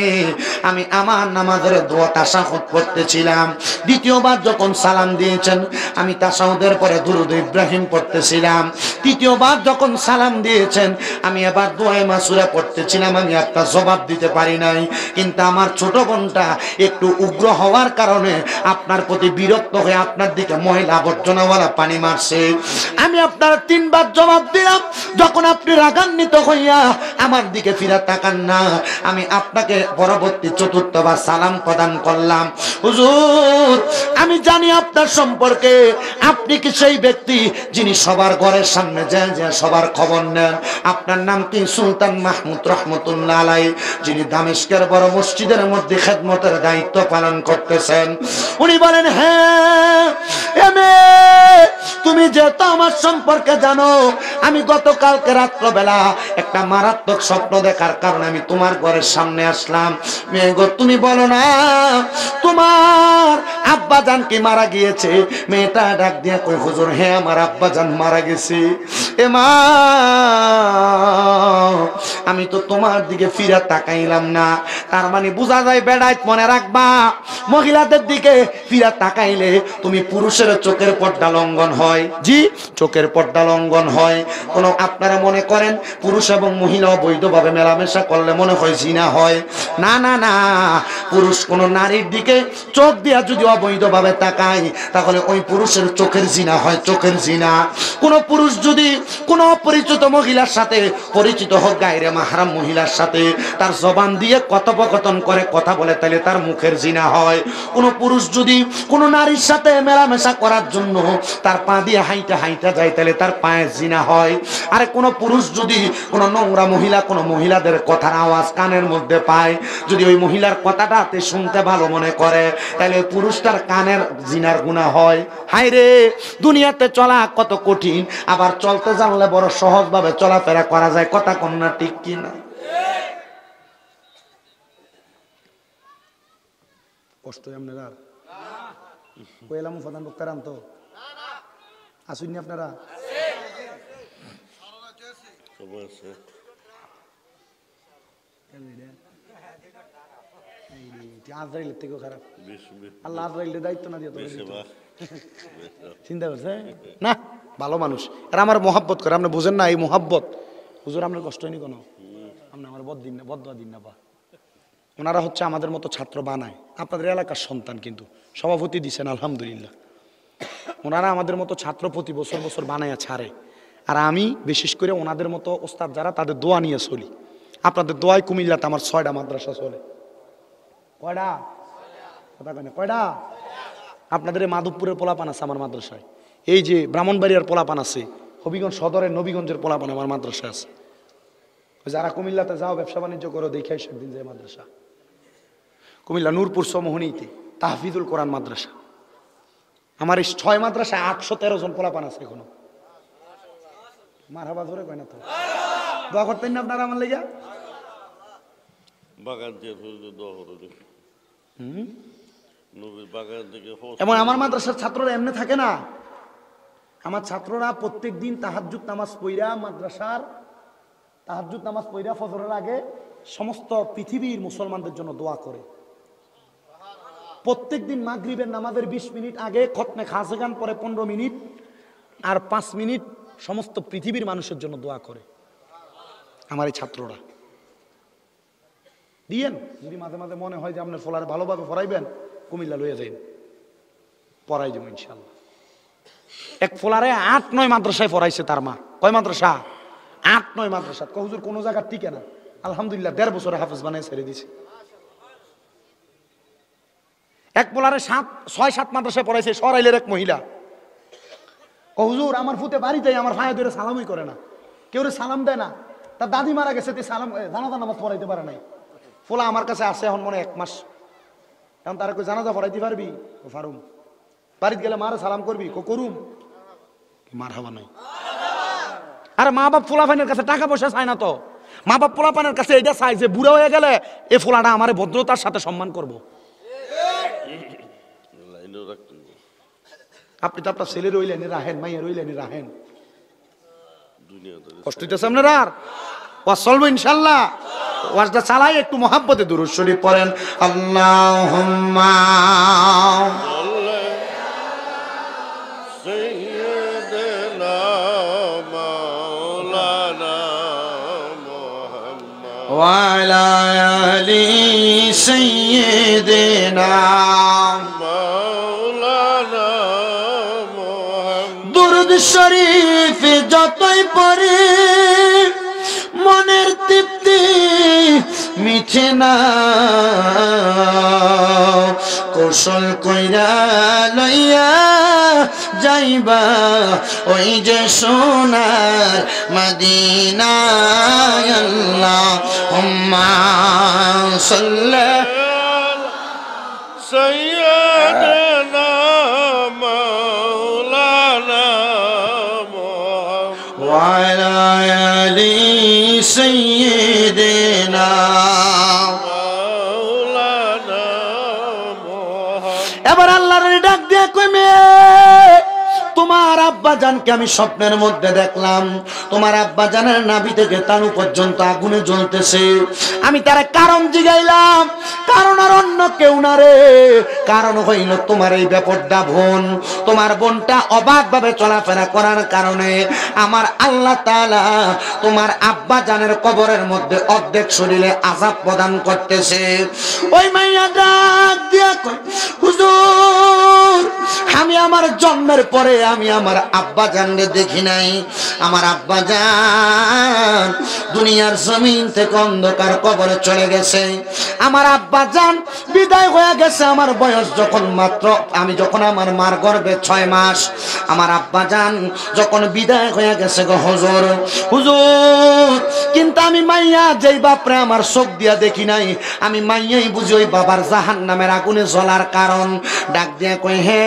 আমি আমার নামাজের দোয়া তাশাহুদ পড়তেছিলাম। দ্বিতীয়বার যখন সালাম দিয়েছেন আমি তাশাহুদের পরে দুরূদ ইব্রাহিম পড়তেছিলাম। তৃতীয়বার যখন সালাম দিয়েছেন আমি আবার দোয়া মাসুরা পড়তেছিলাম। আমি আপনার জবাব দিতে পারি নাই, কিন্তু আমার ছোট বোনটা একটু উগ্র হওয়ার কারণে আপনার প্রতি বিরক্ত হয়ে আপনার দিকে ময়লা আবর্জনাওয়ালা পানি মারছে। আমি আপনার 3 বার জবাব দিলাম, যখন আপনি রাগান্বিত হইয়া আমার দিকে ফিরে তাকান না আমি আপনাকে পরবর্তী 4র্থ বার সালাম প্রদান করলাম। হুজুর আমি জানি আপনার সম্পর্কে, আপনি কি সেই ব্যক্তি যিনি সবার ঘরের সামনে যায় সবার খবর নেন? আপনার নাম কি? সুলতান মাহমুদ রহমতুল্লাহ আলাইহি, যিনি দামেস্কের বড় মসজিদের মধ্যে খেদমতের দায়িত্ব পালন করতেছেন। উনি বলেন হ্যাঁ তুমি যেহেতু আমার সম্পর্কে জানো, আমি গতকালকে রাত্রবেলা একটা মারাত্মক স্বপ্ন দেখার কারণে আমি তোমার ঘরের সামনে আসলাম। মেয়ে গো তুমি বলো না তোমার আব্বাজান কি মারা গিয়েছে? মেয়েটা ডাক দিয়ে কই হুজুর হ্যাঁ আমার আব্বাজান মারা গেছে। এ মা আমি তো তোমার দিকে ফিরে তাকাইলাম না। তার মানে বোঝা যায় বেড়াইত মনে রাখবা মহিলাদের দিকে ফিরে তাকাইলে তুমি পুরুষের চোখের পর্দা লঙ্ঘন হয়। জি চোখের পর্দা লঙ্ঘন হয়। কোন আপনারা মনে করেন পুরুষ এবং মহিলা অবৈধভাবে মেলামেশা করলে মনে হয় জিনা হয়? না না না, পুরুষ কোন নারীর দিকে চোখ দিয়া যদি অবৈধভাবে তাকায় তাহলে ওই পুরুষের চোখের জিনা হয়, চোখের জিনা। কোন পুরুষ যদি কোন অপরিচিত মহিলার সাথে পরিচিত হোক গায়রে মাহরাম মহিলার সাথে তার জবান দিয়ে কথোপকথন করে কথা বলে তাহলে তার মুখের জিনা হয়। কোন পুরুষ যদি কোন নারীর সাথে মেলামেশা করার জন্য তার পা দিয়ে হাইটা হাইটা যায় তাহলে তার পায়ের জিনা হয়। আর কোন পুরুষ যদি কোন নোংরা মহিলা কোন মহিলাদের কথার আওয়াজ কানের মধ্যে পায়, যদি ওই মহিলার কথাটা শুনতে ভালো মনে করে তাহলে ওই পুরুষটার কানের জিনার গুনাহ হয়। হায় রে দুনিয়াতে চলা কত কঠিন, আবার চলতে জানলে বড় সহজভাবে চলাফেরা করা যায়। কথা কন্যা ঠিক কিনা? কষ্ট আপনারা কইলাম প্রধান বক্তার আনতো আসুননি আপনারা আজরাইলের থেকেও খারাপ। বেশ- বেশ- আল্লাহ আজরাইলের দায়িত্ব না দিয়ে তোরে বেশি দিত। বা- চিন্তা করছে না, ভালো মানুষ। আর আমার মহাব্বত করে, আপনি বোঝেন না এই মহাব্বত। হুজুর আপনার কষ্ট হয়নি কোনো, আপনি আমার বদদোয়া দিন না বা। ওনারা হচ্ছে আমাদের মতো ছাত্র বানায়, আপনাদের এলাকার সন্তান, কিন্তু সভাপতি দিছেন আলহামদুলিল্লাহ। ওনারা আমাদের মতো ছাত্র প্রতি বছর বছর বানাইয়া ছাড়ে। আর আমি বিশেষ করে ওনাদের মতো ওস্তাদ যারা, তাদের দোয়া নিয়ে চলি। আপনাদের দোয়ায় কুমিল্লাতে আমার 6টা মাদ্রাসা চলে। কয়টা কথা কয় না, কয়টা? আপনাদের এই মাধবপুরের পোলাপান আছে আমার মাদ্রাসায়, এই যে ব্রাহ্মণবাড়িয়ার পোলাপান আছে, হবিগঞ্জ সদরের নবীগঞ্জের পোলাপান আমার মাদ্রাসায় আছে। যারা কুমিল্লাতে যাও ব্যবসা বাণিজ্য করো, দেখে সেদিন যায় মাদ্রাসা। কুমিল্লা নূরপুর সমোহনীতে তাহফিজুল কোরআন মাদ্রাসা, আমার এই 6 মাদ্রাসায় 813 জন পোলাপান আছে এখনো। মারহাবা ধরে কয় না তো, দোয়া করতেন না আপনারা আমার লেগা? বাগান দিয়ে হুজুর দোয়া করে দিন। নবীর বাগান থেকে হোস- এবং আমার মাদ্রাসার ছাত্ররা এমনি থাকে না, আমার ছাত্ররা প্রত্যেক দিন তাহাজ্জুদ নামাজ পইরা, মাদ্রাসার তাহাজ্জুদ নামাজ পইরা ফজরের আগে সমস্ত পৃথিবীর মুসলমানদের জন্য দোয়া করে। প্রত্যেক দিন মাগরিবের নামাজের 20 মিনিট আগে খতমে খাসেগান পরে 15 মিনিট, আর 5 মিনিট সমস্ত পৃথিবীর মানুষের জন্য দোয়া করে আমার এই ছাত্ররা। দিয়েন যদি মাঝে মাঝে মনে হয় যে আপনার ফলারে ভালোভাবে পড়াইবেন, কুমিল্লা লইয়া যাইন, পড়াই দেবো ইনশাল্লাহ। এক ফোলারে 8-9 মাদ্রাসায় পড়াইছে তার মা। কয় মাদ্রাসা? 8-9 মাদ্রাসা। হুজুর কোন জায়গা টিকে না, আলহামদুলিল্লাহ 1.5 বছরে হাফেজ বানায় ছেড়ে দিছে। এক পোলারে 6-7 মাদ্রাসায় পড়াইছে সরাইলের এক মহিলা। হুজুর আমার ফুতে বাড়িতে আমার ভাই ধরে সালামই করে না, কেউ সালাম দেয় না, তার দাদি মারা গেছে, সালাম জানাজা নামাজ পড়াইতে পারে নাই। ফোলা আমার কাছে আসে এখন মনে 1 মাস। এখন তারা কই জানাজা পড়াইতে পারবি? ও ফারুম। বাড়িতে গেলে মারে সালাম করবি? করুম। মার হাওয়া নাই। আরে মা বাপ ফোলাফানের কাছে টাকা পয়সা চায় না তো, মা বাপ ফোলাফানের কাছে এটা চাই যে বুড়া হয়ে গেলে এ ফোলাটা আমার ভদ্রতার সাথে সম্মান করব। লাইনেও রাখতে হবে। আপনি তো আপনার ছেলে রইলেন রাহেন, মাইয়া রইলেন রাহেন, দুনিয়াতে কষ্ট হইতেছে আপনার। আর ওয়াজ চলবো ইনশাল্লাহ। ওয়াজটা চালাই একটু মহাব্বতে দুরূদ শরীফ পড়েন। আল্লাহুম্মা سيدنا مولانا محمد ওয়া আলা আলি সাইয়্যিদিনা مولانا محمد দুরূদ শরীফ যতই পড়ি মনের তৃপ্তি মিঠে না, কৌশল কইরা লইয়া যাইবা ওই যে সোনার মদিনা। আল্লাহুম্মা সাল্লি سيدنا مولانا محمد ওয়া আলা আলি সাইয়্যিদিনা। مولانا محمد এবার আল্লাহর ডাক দিয়ে কই মেয়ে, তোমার আব্বা জানকে আমি স্বপ্নের মধ্যে দেখলাম, তোমার আব্বা জানের নাভি থেকে তালু পর্যন্ত আগুনে জ্বলতেছে। আমি তারা কারণ জিগাইলাম, কারণ আর অন্য কেউ না রে, কারণ হইল তোমার এই ব্যাপারটা বোন, তোমার বোনটা অবাকভাবে চলাফেরা করার কারণে আমার আল্লাহ তাআলা তোমার আব্বা জানের কবরের মধ্যে অর্ধেক শরীরে আযাব প্রদান করতেছে। ওই মাইয়া ডাক দিয়া কই, হুজুর আমি আমার জন্মের পরে আমি আমার আব্বা জানরে দেখি নাই, আমার আব্বা জান দুনিয়ার জমিন থেকে অন্ধকার কবরে চলে গেছে, আমার আব্বা জান বিদায় হয়ে গেছে আমার বয়স যখন মাত্র, আমি যখন আমার মার গর্ভে 6 মাস, আমার আব্বা জান যখন বিদায় হয়ে গেছে গো হুজুর। হুজুর কিন্তু আমি মাইয়া যেই বাপরে আমার চোখ দিয়া দেখি নাই, আমি মাইয়াই বুঝি ওই বাবার জাহান্নামের আগুনে জ্বলার কারণ। ডাক দিয়া কই হে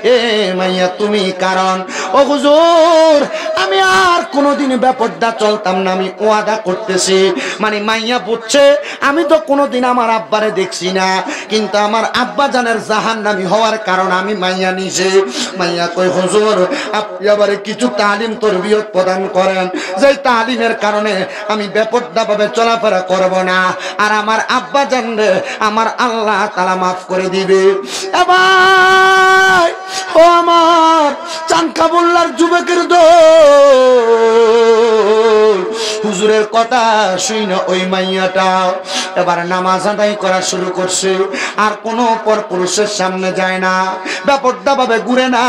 এ মাইয়া তুমি কারণ। ও হুজুর আমি আর কোনোদিন বেপরদা চলতাম না, আমি ওয়াদা করতেছি। মানে মাইয়া বুঝছে আমি তো কোনোদিন আমার আব্বারে দেখছি না, কিন্তু আমার আব্বা জানের জাহান্নামী হওয়ার কারণ আমি মাইয়া নিজে। মাইয়া কই হুজুর আপনি আবারে কিছু তালিম তরবিয়ত প্রদান করেন, যে তালিমের কারণে আমি বেপরদা ভাবে চলাফেরা করব না, আর আমার আব্বা জানলে আমার আল্লাহ তাআলা মাফ করে দিবে। এবার ও আমার চানকাবুল্লার যুবকের দল, হুজুরের কথা শুনে ওই মাইয়াটা এবার নামাজ আদায় করা শুরু করছে। আর কোনো পর পুরুষের সামনে যায় না, বেপরদা ভাবে ঘুরে না,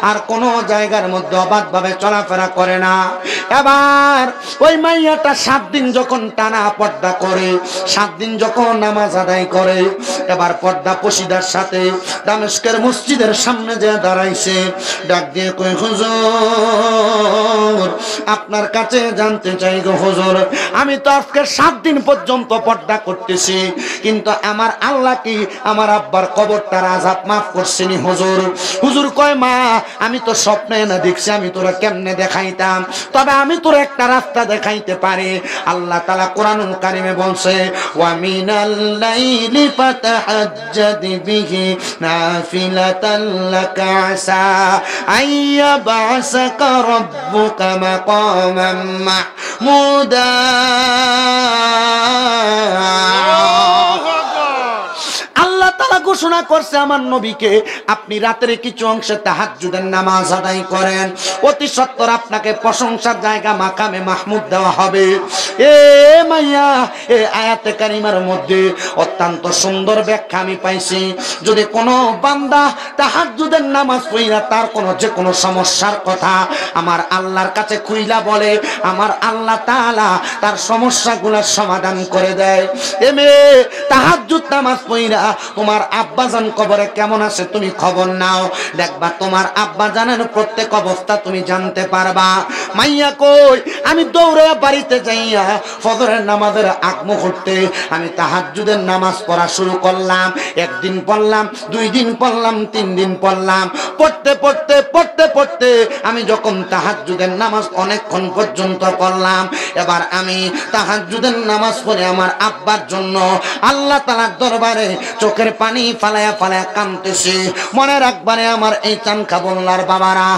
আর কোনো জায়গার মধ্যে অবাধ ভাবে চলাফেরা করে না। এবার ওই মাইয়াটা 7 দিন যখন টানা পর্দা করে, 7 দিন যখন নামাজ আদায় করে, এবার পর্দা পশিদার সাথে দামেস্কের মসজিদের সামনে যে দাঁড়াইছে, ডাক দিয়ে কই হুজুর আপনার কাছে জানতে চাই গো হুজুর, আমি তো আজকে 7 দিন পর্যন্ত পর্দা করতেছি, কিন্তু আমার আল্লাহ কি আমার আব্বার কবরটার আযাব মাফ করছেনি হুজুর? হুজুর কয় মা আমি তো স্বপ্নে না দেখছি, আমি তোরা কেমনে দেখাইতাম, তবে আমি তোর একটা রাস্তা দেখাইতে পারি। আল্লাহ তাআলা কোরআনুল কারীমে বলছে ওয়া মিনাল লাইলি ফাতাহাজ্জাদ বিহি নাফিলাতাল লাকা আসা আইয়াবাসাকা রাব্বুকা মাকামান মাহমুদা। আল্লাহ তাআলা ঘোষণা করছে আমার নবীকে, আপনি রাতের কিছু অংশে তাহাজ্জুদের নামাজ আদায় করেন, অতি সত্বর আপনাকে প্রশংসার জায়গা মাকামে মাহমুদ দেওয়া হবে। এ মাইয়া, এই আয়াতে কারিমার মধ্যে অত্যন্ত সুন্দর ব্যাখ্যা আমি পাইছি। যদি কোনো বান্দা তাহাজ্জুদের নামাজ পড়িয়া তার কোনো যে কোনো সমস্যার কথা আমার আল্লাহর কাছে খুইলা বলে, আমার আল্লাহ তাআলা তার সমস্যাগুলোর সমাধান করে দেয়। এ মেয়ে, তাহাজ্জুদ নামাজ পড়িয়া তোমার আব্বাজান কবরে কেমন আছে তুমি খবর নাও, দেখবা তোমার আব্বাজানের প্রত্যেক অবস্থা তুমি জানতে পারবা। মাইয়া কই আমি দৌড়ে বাড়িতে যাইয়া ফজরের নামাজের আগ মুহূর্তে আমি তাহাজ্জুদের নামাজ পড়া শুরু করলাম। 1 দিন পড়লাম, 2 দিন পড়লাম, 3 দিন পড়লাম, পড়তে পড়তে পড়তে পড়তে আমি যখন তাহাজ্জুদের নামাজ অনেকক্ষণ পর্যন্ত পড়লাম, এবার আমি তাহাজ্জুদের নামাজ পড়ে আমার আব্বার জন্য আল্লাহ তাআলার দরবারে চোখের পানি ফালায়া ফালায়া কাঁদতেছি। মনে রাখবারে আমার এই চানকাবুল্লার বাবারা,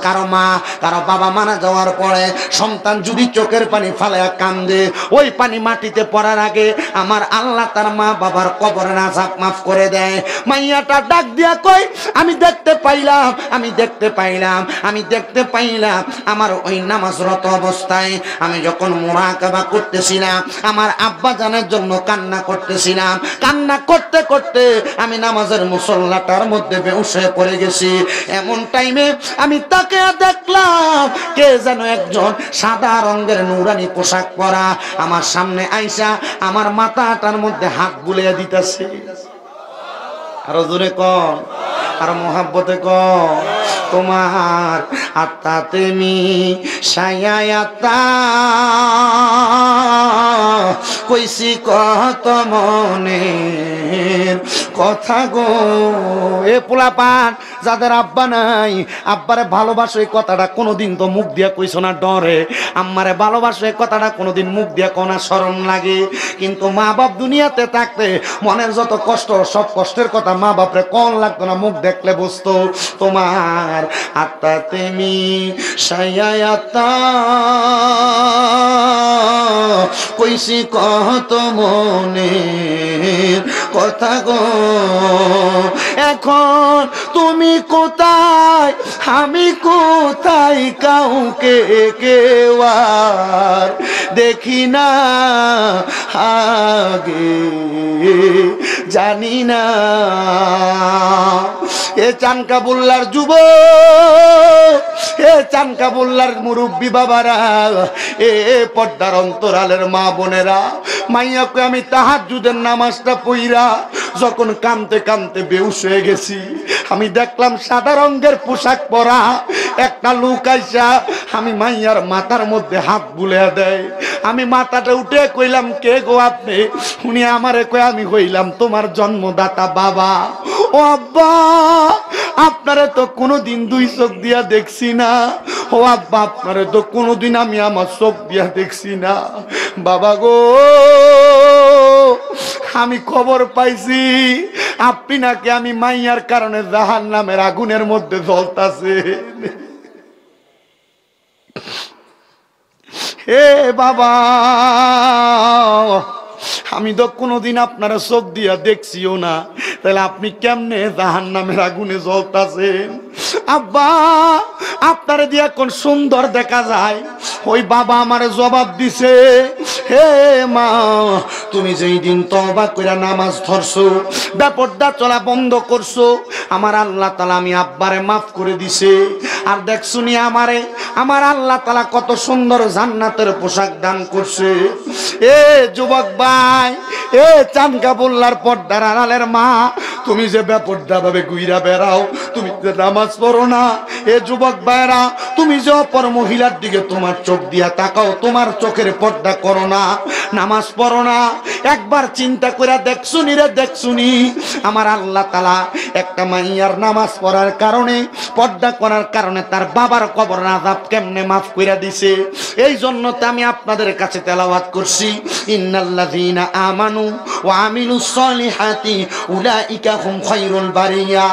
কারো মা কারো বাবা মারা যাওয়ার পরে সন্তান যদি চোখের পানি ফালায়া কান্দে, ওই পানি মাটিতে পড়ার আগে আমার আল্লাহ তার মা বাবার কবরের আযাব মাফ করে দেয়। মাইয়াটা ডাক দিয়া কই আমি দেখতে পাইলাম, আমি দেখতে পাইলাম, আমি দেখতে পাইলাম আমার ওই নামাজরত অবস্থায় আমি যখন মুরাকাবা করতেছিলাম, আমার আব্বা জানের জন্য কান্না করতেছিলাম, কান্না করতে করতে আমি নামাজের মুসল্লাটার মধ্যে বেহুশ হয়ে পড়ে গেছি। এমন টাইমে আমি তাকে দেখলাম কে যেন একজন সাদা রঙের নুরানি পোশাক পরা আমার সামনে আইসা আমার মাথাটার মধ্যে হাত বুলিয়ে দিতেছে। আরো জোরে কম, আর মোহাব্বতে কম, তোমার আত্মা তেমি সায়াতা কইছি কত মনের কথা গো। এ পোলাপান যাদের আব্বা নাই, আব্বারে ভালোবাসো এই কথাটা কোনোদিন তো মুখ দিয়া কইছো না ডরে, আম্মারে ভালোবাসো এই কথাটা কোনোদিন মুখ দিয়া কোনা শরম লাগে, কিন্তু মা বাপ দুনিয়াতে থাকতে মনের যত কষ্ট সব কষ্টের কথা মা বাপরে কোন লাগতো না, মুখ দেখলে বুঝতো। তোমার আত্মা তেমি সায়াতা কইছি কত মনের কথা গো। এখন তুমি কোথায়, আমি কোথায়, কাউকে কেউ আর দেখি না, আগে জানি না। এ চানকাবুল্লার যুবক, এ চানকাবুল্লার মুরব্বী বাবারা, এ পর্দার অন্তরালের মা বোনেরা, মাইয়াকে আমি তাহাজ্জুদের নামাজটা পইরা যখন কাঁদতে কাঁদতে বেহুশ হয়ে গেছি, আমি দেখলাম সাদা রঙের পোশাক পরা একটা লোক আইসা আমি মাইয়ার মাথার মধ্যে হাত বুলিয়ে দেয়। আমি মাথাটা উঠে কইলাম কে গো আপনি? উনি আমারে কয় আমি হইলাম তোমার জন্মদাতা বাবা। ও ও আব্বা আপনারে তো কোনোদিন দুই চোখ দিয়া দেখছি না। ও আব্বা আপনারে তো কোনোদিন আমি আমার চোখ দিয়া দেখছি না। বাবা গো আমি খবর পাইছি আপনি নাকি আমি মাইয়ার কারণে জাহান্নামের আগুনের মধ্যে জ্বলতাছে। হে বাবা আমি তো কোনোদিন আপনারা চোখ দিয়া দেখছিও না, তাহলে আপনি কেমনে জাহান্নামের আগুনে জ্বলতাছেন? আব্বা আপনারে দিয়া কোন সুন্দর দেখা যায়। ওই বাবা আমারে জবাব দিছে, হে মা তুমি যেই দিন তওবা কইরা নামাজ ধরছো, বেপরদা চলা বন্ধ করছো, আমার আল্লাহ তাআলা আমি আব্বারে মাফ করে দিছে। আর দেখছুনি আমারে আমার আল্লাহ তাআলা কত সুন্দর জান্নাতের পোশাক দান করছে। এ যুবক ভাই, এ চানকাবুল্লার পর্দার আড়ালের মা, তুমি যে বেপরদা ভাবে ঘুইরা বেড়াও, তুমি যে নামাজ পড়ো না, এ যুবক ভাইরা তুমি যে অপর মহিলার দিকে তোমার চোখ দিয়া তাকাও, তোমার চোখের পর্দা করো না, নামাজ পড়ো না, একবার চিন্তা করে দেখছুনি রে দেখছুনি আমার আল্লাহ তাআলা একটা মাইয়ার নামাজ পড়ার কারণে, পর্দা করার কারণে তার বাবার কবর আযাব কেমনে মাফ কইরা দিছে। এই জন্য তো আমি আপনাদের কাছে তেলাওয়াত করছি, ইন্নাল্লাযীনা আমানু ওয়া আমিলুস সলিহাতি উলাইকা হুম খায়রুল বারিয়া।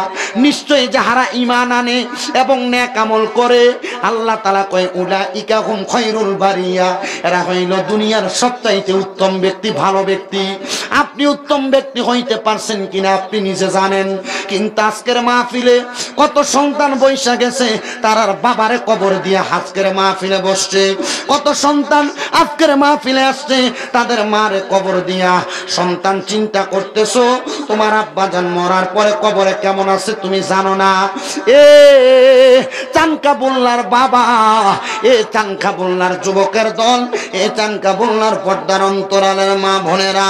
নিশ্চয়ই যাহারা ঈমান আনে এবং নেক আমল করে, আল্লাহ তাআলা কয় উলাইকা হুম খায়রুল বারিয়া, এরা হইল দুনিয়ার সবচাইতে উত্তম ব্যক্তি, ভালো ব্যক্তি। আপনি উত্তম ব্যক্তি হইতে পারছেন কিনা আপনি নিজে জানেন, কিন্তু আজকের মাহফিলে কত সন্তান বৈশা গেছে তারার বাবারে কবর দিয়ে আজকের মাহফিলে বসছে, কত সন্তান আজকের মাহফিলে আসছে তাদের মারে কবর দিয়া। সন্তান চিন্তা করতেছো তোমার আব্বা জান মরার পরে কবরে কেমন আছে তুমি জানো না। এ চানকাবুল্লার বাবা, এ চানকাবুল্লার যুবকের দল, এ চানকাবুল্লার পর্দার অন্তরালের মা বোনেরা,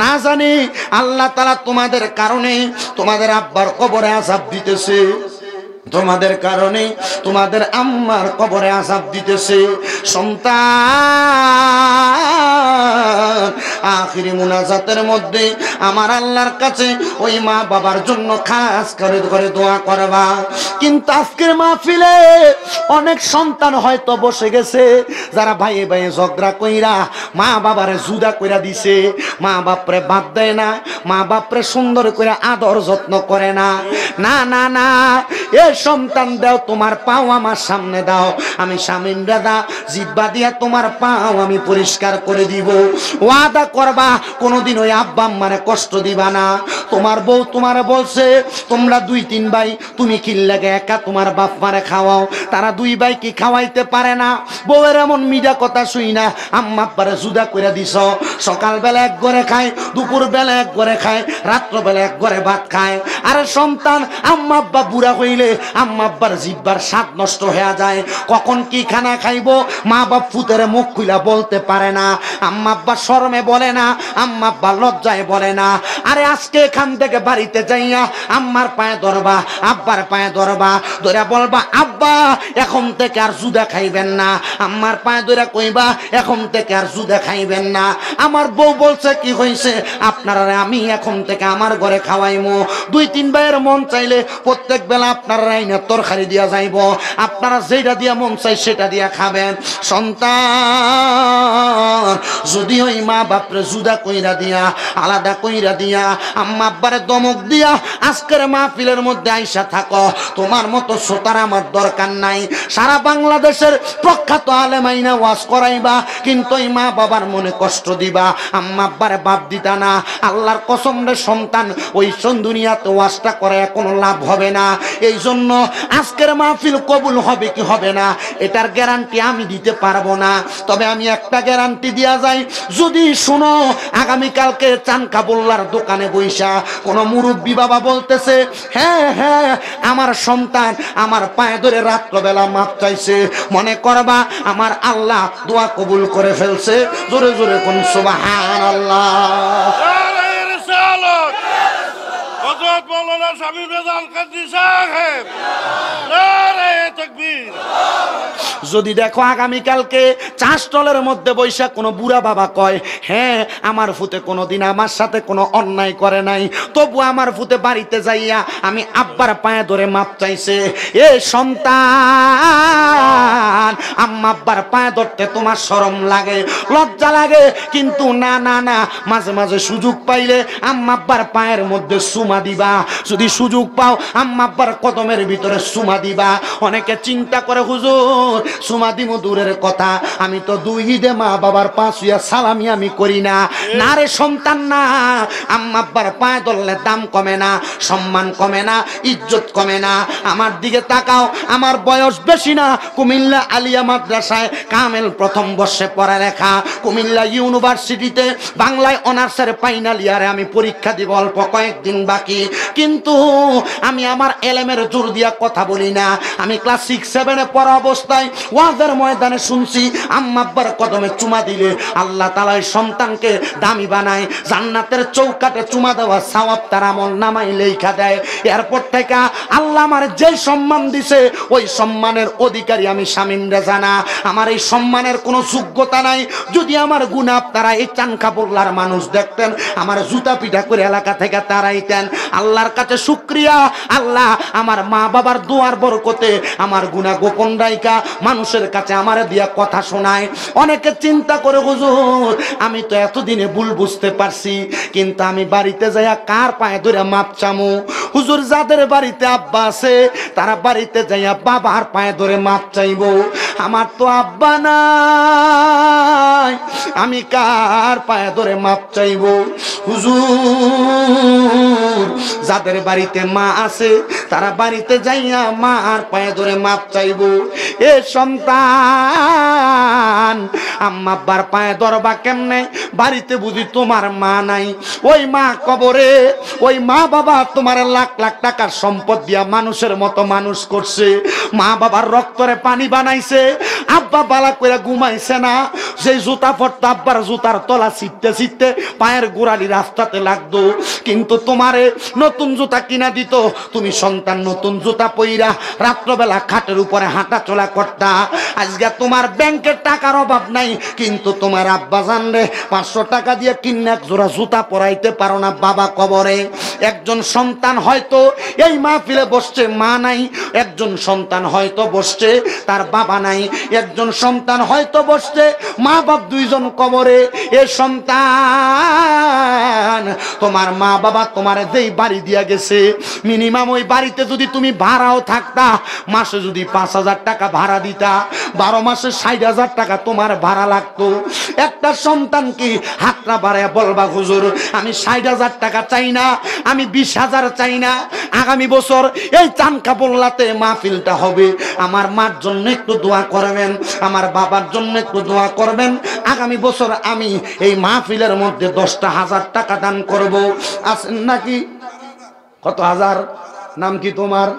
না জানি আল্লাহ তাআলা তোমাদের কারণে তোমাদের আব্বার কবরে আযাব দিতেছে, তোমাদের কারণে তোমাদের আম্মার কবরে আযাব দিতেছে। সন্তান আখিরি মুনাজাতের মধ্যে আমার আল্লাহর কাছে ওই মা বাবার জন্য খাস করে করে দোয়া করবা। কিন্তু আজকের মাহফিলে অনেক সন্তান হয়তো বসে গেছে যারা ভাইয়ে ভাইয়ে ঝগড়া কইরা মা বাবারে জুদা কইরা দিছে, মা বাপরে বাদ দেয় না, মা বাপরে সুন্দর করে আদর যত্ন করে না। না না না, এ সন্তান দাও তোমার পাও আমার সামনে দাও, আমি স্বামীন দাদা জিব্বা দিয়া তোমার পাও আমি পরিষ্কার করে দিব। ওয়াদা করবা কোনোদিন ওই আব্বা আম্মারে কষ্ট দিবা না। তোমার বউ তোমারে বলছে তোমরা দুই তিন ভাই, তুমি কি লাগে একা তোমার বাপ মারে খাওয়াও, তারা দুই ভাই কি খাওয়াইতে পারে না? বউয়ের এমন মিডা কথা শুই না আম্মা আব্বারে জুদা করে দিছ। সকালবেলা এক ঘরে খায়, দুপুর বেলা এক ঘরে খায়, রাত্রবেলা এক ঘরে ভাত খায়। আরে সন্তান আম্মা আব্বা বুড়া হইলে আম্মা আব্বার জিব্বার স্বাদ নষ্ট হয়ে যায়, কখন কি খানা খাইবো মা বাপ ফুতের মুখ খুইলা বলতে পারে না, আম্মা আব্বা শরমে বলে না, আম্মা আব্বা লজ্জায় বলে না। আরে আজকে এখান থেকে বাড়িতে যাইয়া আম্মার পায়ে ধরবা, আব্বার পায়ে ধরবা, ধরে বলবা আব্বা এখন থেকে আর জুদা খাইবেন না, আম্মার পায়ে ধরে কইবা এখন থেকে আর জুদা খাইবেন না। আমার বউ বলছে কি হইছে আপনারা আমি এখন থেকে আমার ঘরে খাওয়াইমু, দুই তিন ভাইয়ের মন চাইলে প্রত্যেক বেলা আপনারা রাইনা তরকারি দিয়া যাইব, আপনারা যেটা দিয়া মন চাই সেটা দিয়া খাবেন। সন্তান যদি ওই মা বাপরে জুদা কইরা দিয়া, আলাদা কইরা দিয়া, আম্মা আব্বারে দমক দিয়া আজকের মাহফিলের মধ্যে আইসা থাকো, তোমার মতো শ্রোতার আমার দরকার নাই। সারা বাংলাদেশের প্রখ্যাত আলেমাইনা ওয়াজ করাইবা, কিন্তু ওই মা বাবার মনে কষ্ট দিবা, আম্মা আব্বারে বাপ দিতা না। আল্লাহর কসম রে সন্তান, ওই দুনিয়াতে ওয়াজটা করে কোনো লাভ হবে না। এই জন্য আজকের মাহফিল কবুল হবে কি হবে না এটার গ্যারান্টি আমি দিতে পারবো না, তবে আমি একটা গ্যারান্টি দিয়া যাই, যদি শুনো আগামীকালকে চানকাবুল্লার দোকানে বইসা কোনো মুরব্বী বাবা বলতেছে হ্যাঁ হ্যাঁ আমার সন্তান আমার পায়ে ধরে রাত্রবেলা মাপ চাইছে, মনে করবা আমার আল্লাহ দোয়া কবুল করে ফেলছে। জোরে জোরে কোন সুবহানাল্লাহ। নারায়ে রিসালাত, কত হযরত মাওলানা শামীম রেজা আল কাদরি সাহেব নারে তাকবীর। যদি দেখো আগামীকালকে চা স্টলের মধ্যে বৈশা কোনো বুড়া বাবা কয়, হ্যাঁ আমার ফুতে কোনোদিন আমার সাথে কোনো অন্যায় করে নাই, তবু আমার ফুতে বাড়িতে যাইয়া আমি আব্বার পায়ে ধরে মাপ চাইছে, এ সন্তান আম্মা আব্বার পায়ে ধরতে তোমার শরম লাগে, লজ্জা লাগে, কিন্তু না না না, মাঝে মাঝে সুযোগ পাইলে আম্মা আব্বার পায়ের মধ্যে চুমা দিবা। যদি সুযোগ পাও আম্মা আব্বার কদমের ভিতরে চুমা দিবা। অনেকে চিন্তা করে হুজুর চুমা দিমু দূরের কথা, আমি তো দুই ঈদে মা বাবার পাঁচ হইয়া সালামি আমি করি না। না রে সন্তান না, আম্মা আব্বার পায়ে ধরলে দাম কমে না, সম্মান কমে না, ইজ্জত কমে না। আমার দিকে তাকাও, আমার বয়স বেশি না, কুমিল্লা আলিয়া মাদ্রাসায় কামেল প্রথম বর্ষে পড়ালেখা, কুমিল্লা ইউনিভার্সিটিতে বাংলায় অনার্সের ফাইনাল ইয়ারে আমি পরীক্ষা দিব, অল্প কয়েকদিন বাকি, কিন্তু আমি আমার এলেমের জোর দিয়া কথা বলি না। আমি ক্লাস 6-7 পড়া অবস্থায় ওয়াজের ময়দানে শুনছি আম্মা আব্বার কদমে চুমা দিলে আল্লাহ তাআলা সন্তানকে দামি বানায়, জান্নাতের চৌকাঠে চুমা দেওয়া সওয়াব তার আমল নামায় লেখা দেয়। এরপর থেকে আল্লাহ আমার যে সম্মান দিছে ওই সম্মানের অধিকারী আমি শামীম রেজা না, আমার এই সম্মানের কোনো যোগ্যতা নাই। যদি আমার গুনাহ আপনারা এই চানখাপোল্লার মানুষ দেখতেন, আমার জুতা পিঠা করে এলাকা থেকে তাড়াইতেন। আল্লাহর কাছে শুকরিয়া, আল্লাহ আমার মা বাবার দোয়ার বরকতে আমার গুনাহ গোপন রাইখা মানুষের কাছে আমার দিয়া কথা শোনায়। অনেকে চিন্তা করে হুজুর আমি তো এতদিনে ভুল বুঝতে পারছি, কিন্তু আমি বাড়িতে যাইয়া কার পায়ে ধরে মাপ চামু? হুজুর যাদের বাড়িতে আব্বা আছে তারা বাড়িতে যাইয়া বাবার পায়ে ধরে মাপ চাইবো। আমার তো আব্বা নাই, আমি কার পায়ে ধরে মাপ চাইবো? হুজুর যাদের বাড়িতে মা আছে তারা বাড়িতে যাইয়া মা আর পায়ে ধরে মাপ চাইবো। এ সন্তান আম্মা আব্বার পায়ে ধরবা কেমনে? বাড়িতে বুঝি তোমার মা নাই, ওই মা কবরে, ওই মা বাবা তোমার লাখ লাখ টাকার সম্পদ দিয়া মানুষের মতো মানুষ করছে, মা বাবার রক্তরে পানি বানাইছে, আব্বা বালা করে ঘুমাইছে না, সেই জুতা পরতো আব্বার জুতার তলা ছিটতে ছিটতে পায়ের গোড়ালি রাস্তাতে লাগতো, কিন্তু তোমারে নতুন জুতা কিনা দিত, তুমি সন্তান নতুন জুতা পইরা রাত্রবেলা খাটের উপরে হাঁটা চলা করতা। আজকে তোমার ব্যাংকের টাকার অভাব নাই, কিন্তু তোমার আব্বা জানলে 500 টাকা দিয়ে কিনে এক জোড়া জুতা পরাইতে পারো না বাবা কবরে। একজন সন্তান হয়তো এই মাহফিলে বসছে, মা নাই, একজন সন্তান হয়তো বসছে তার বাবা নাই, একজন সন্তান হয়তো বসছে মা বাপ দুইজন কবরে। এ সন্তান তোমার মা বাবা তোমার যেই বাড়ি দিয়া গেছে, মিনিমাম ওই বাড়িতে যদি তুমি ভাড়াও থাকতা, মাসে যদি 5,000 টাকা ভাড়া দিতা, 12 মাসে 60,000 টাকা তোমার ভাড়া লাগতো। একটা সন্তান কি হাতটা বাড়ায় বলবা হুজুর আমি 60,000 টাকা চাই না, আমি 20,000 চাই না, আগামী বছর এই চানখাপোল্লাতে মাহফিলটা হবে, আমার মার জন্য একটু দোয়া করবেন, আমার বাবার জন্য একটু দোয়া করবেন, আগামী বছর আমি এই মাহফিলের মধ্যে 10,000 টাকা দান করব। আছেন নাকি? কত হাজার? নাম কি তোমার?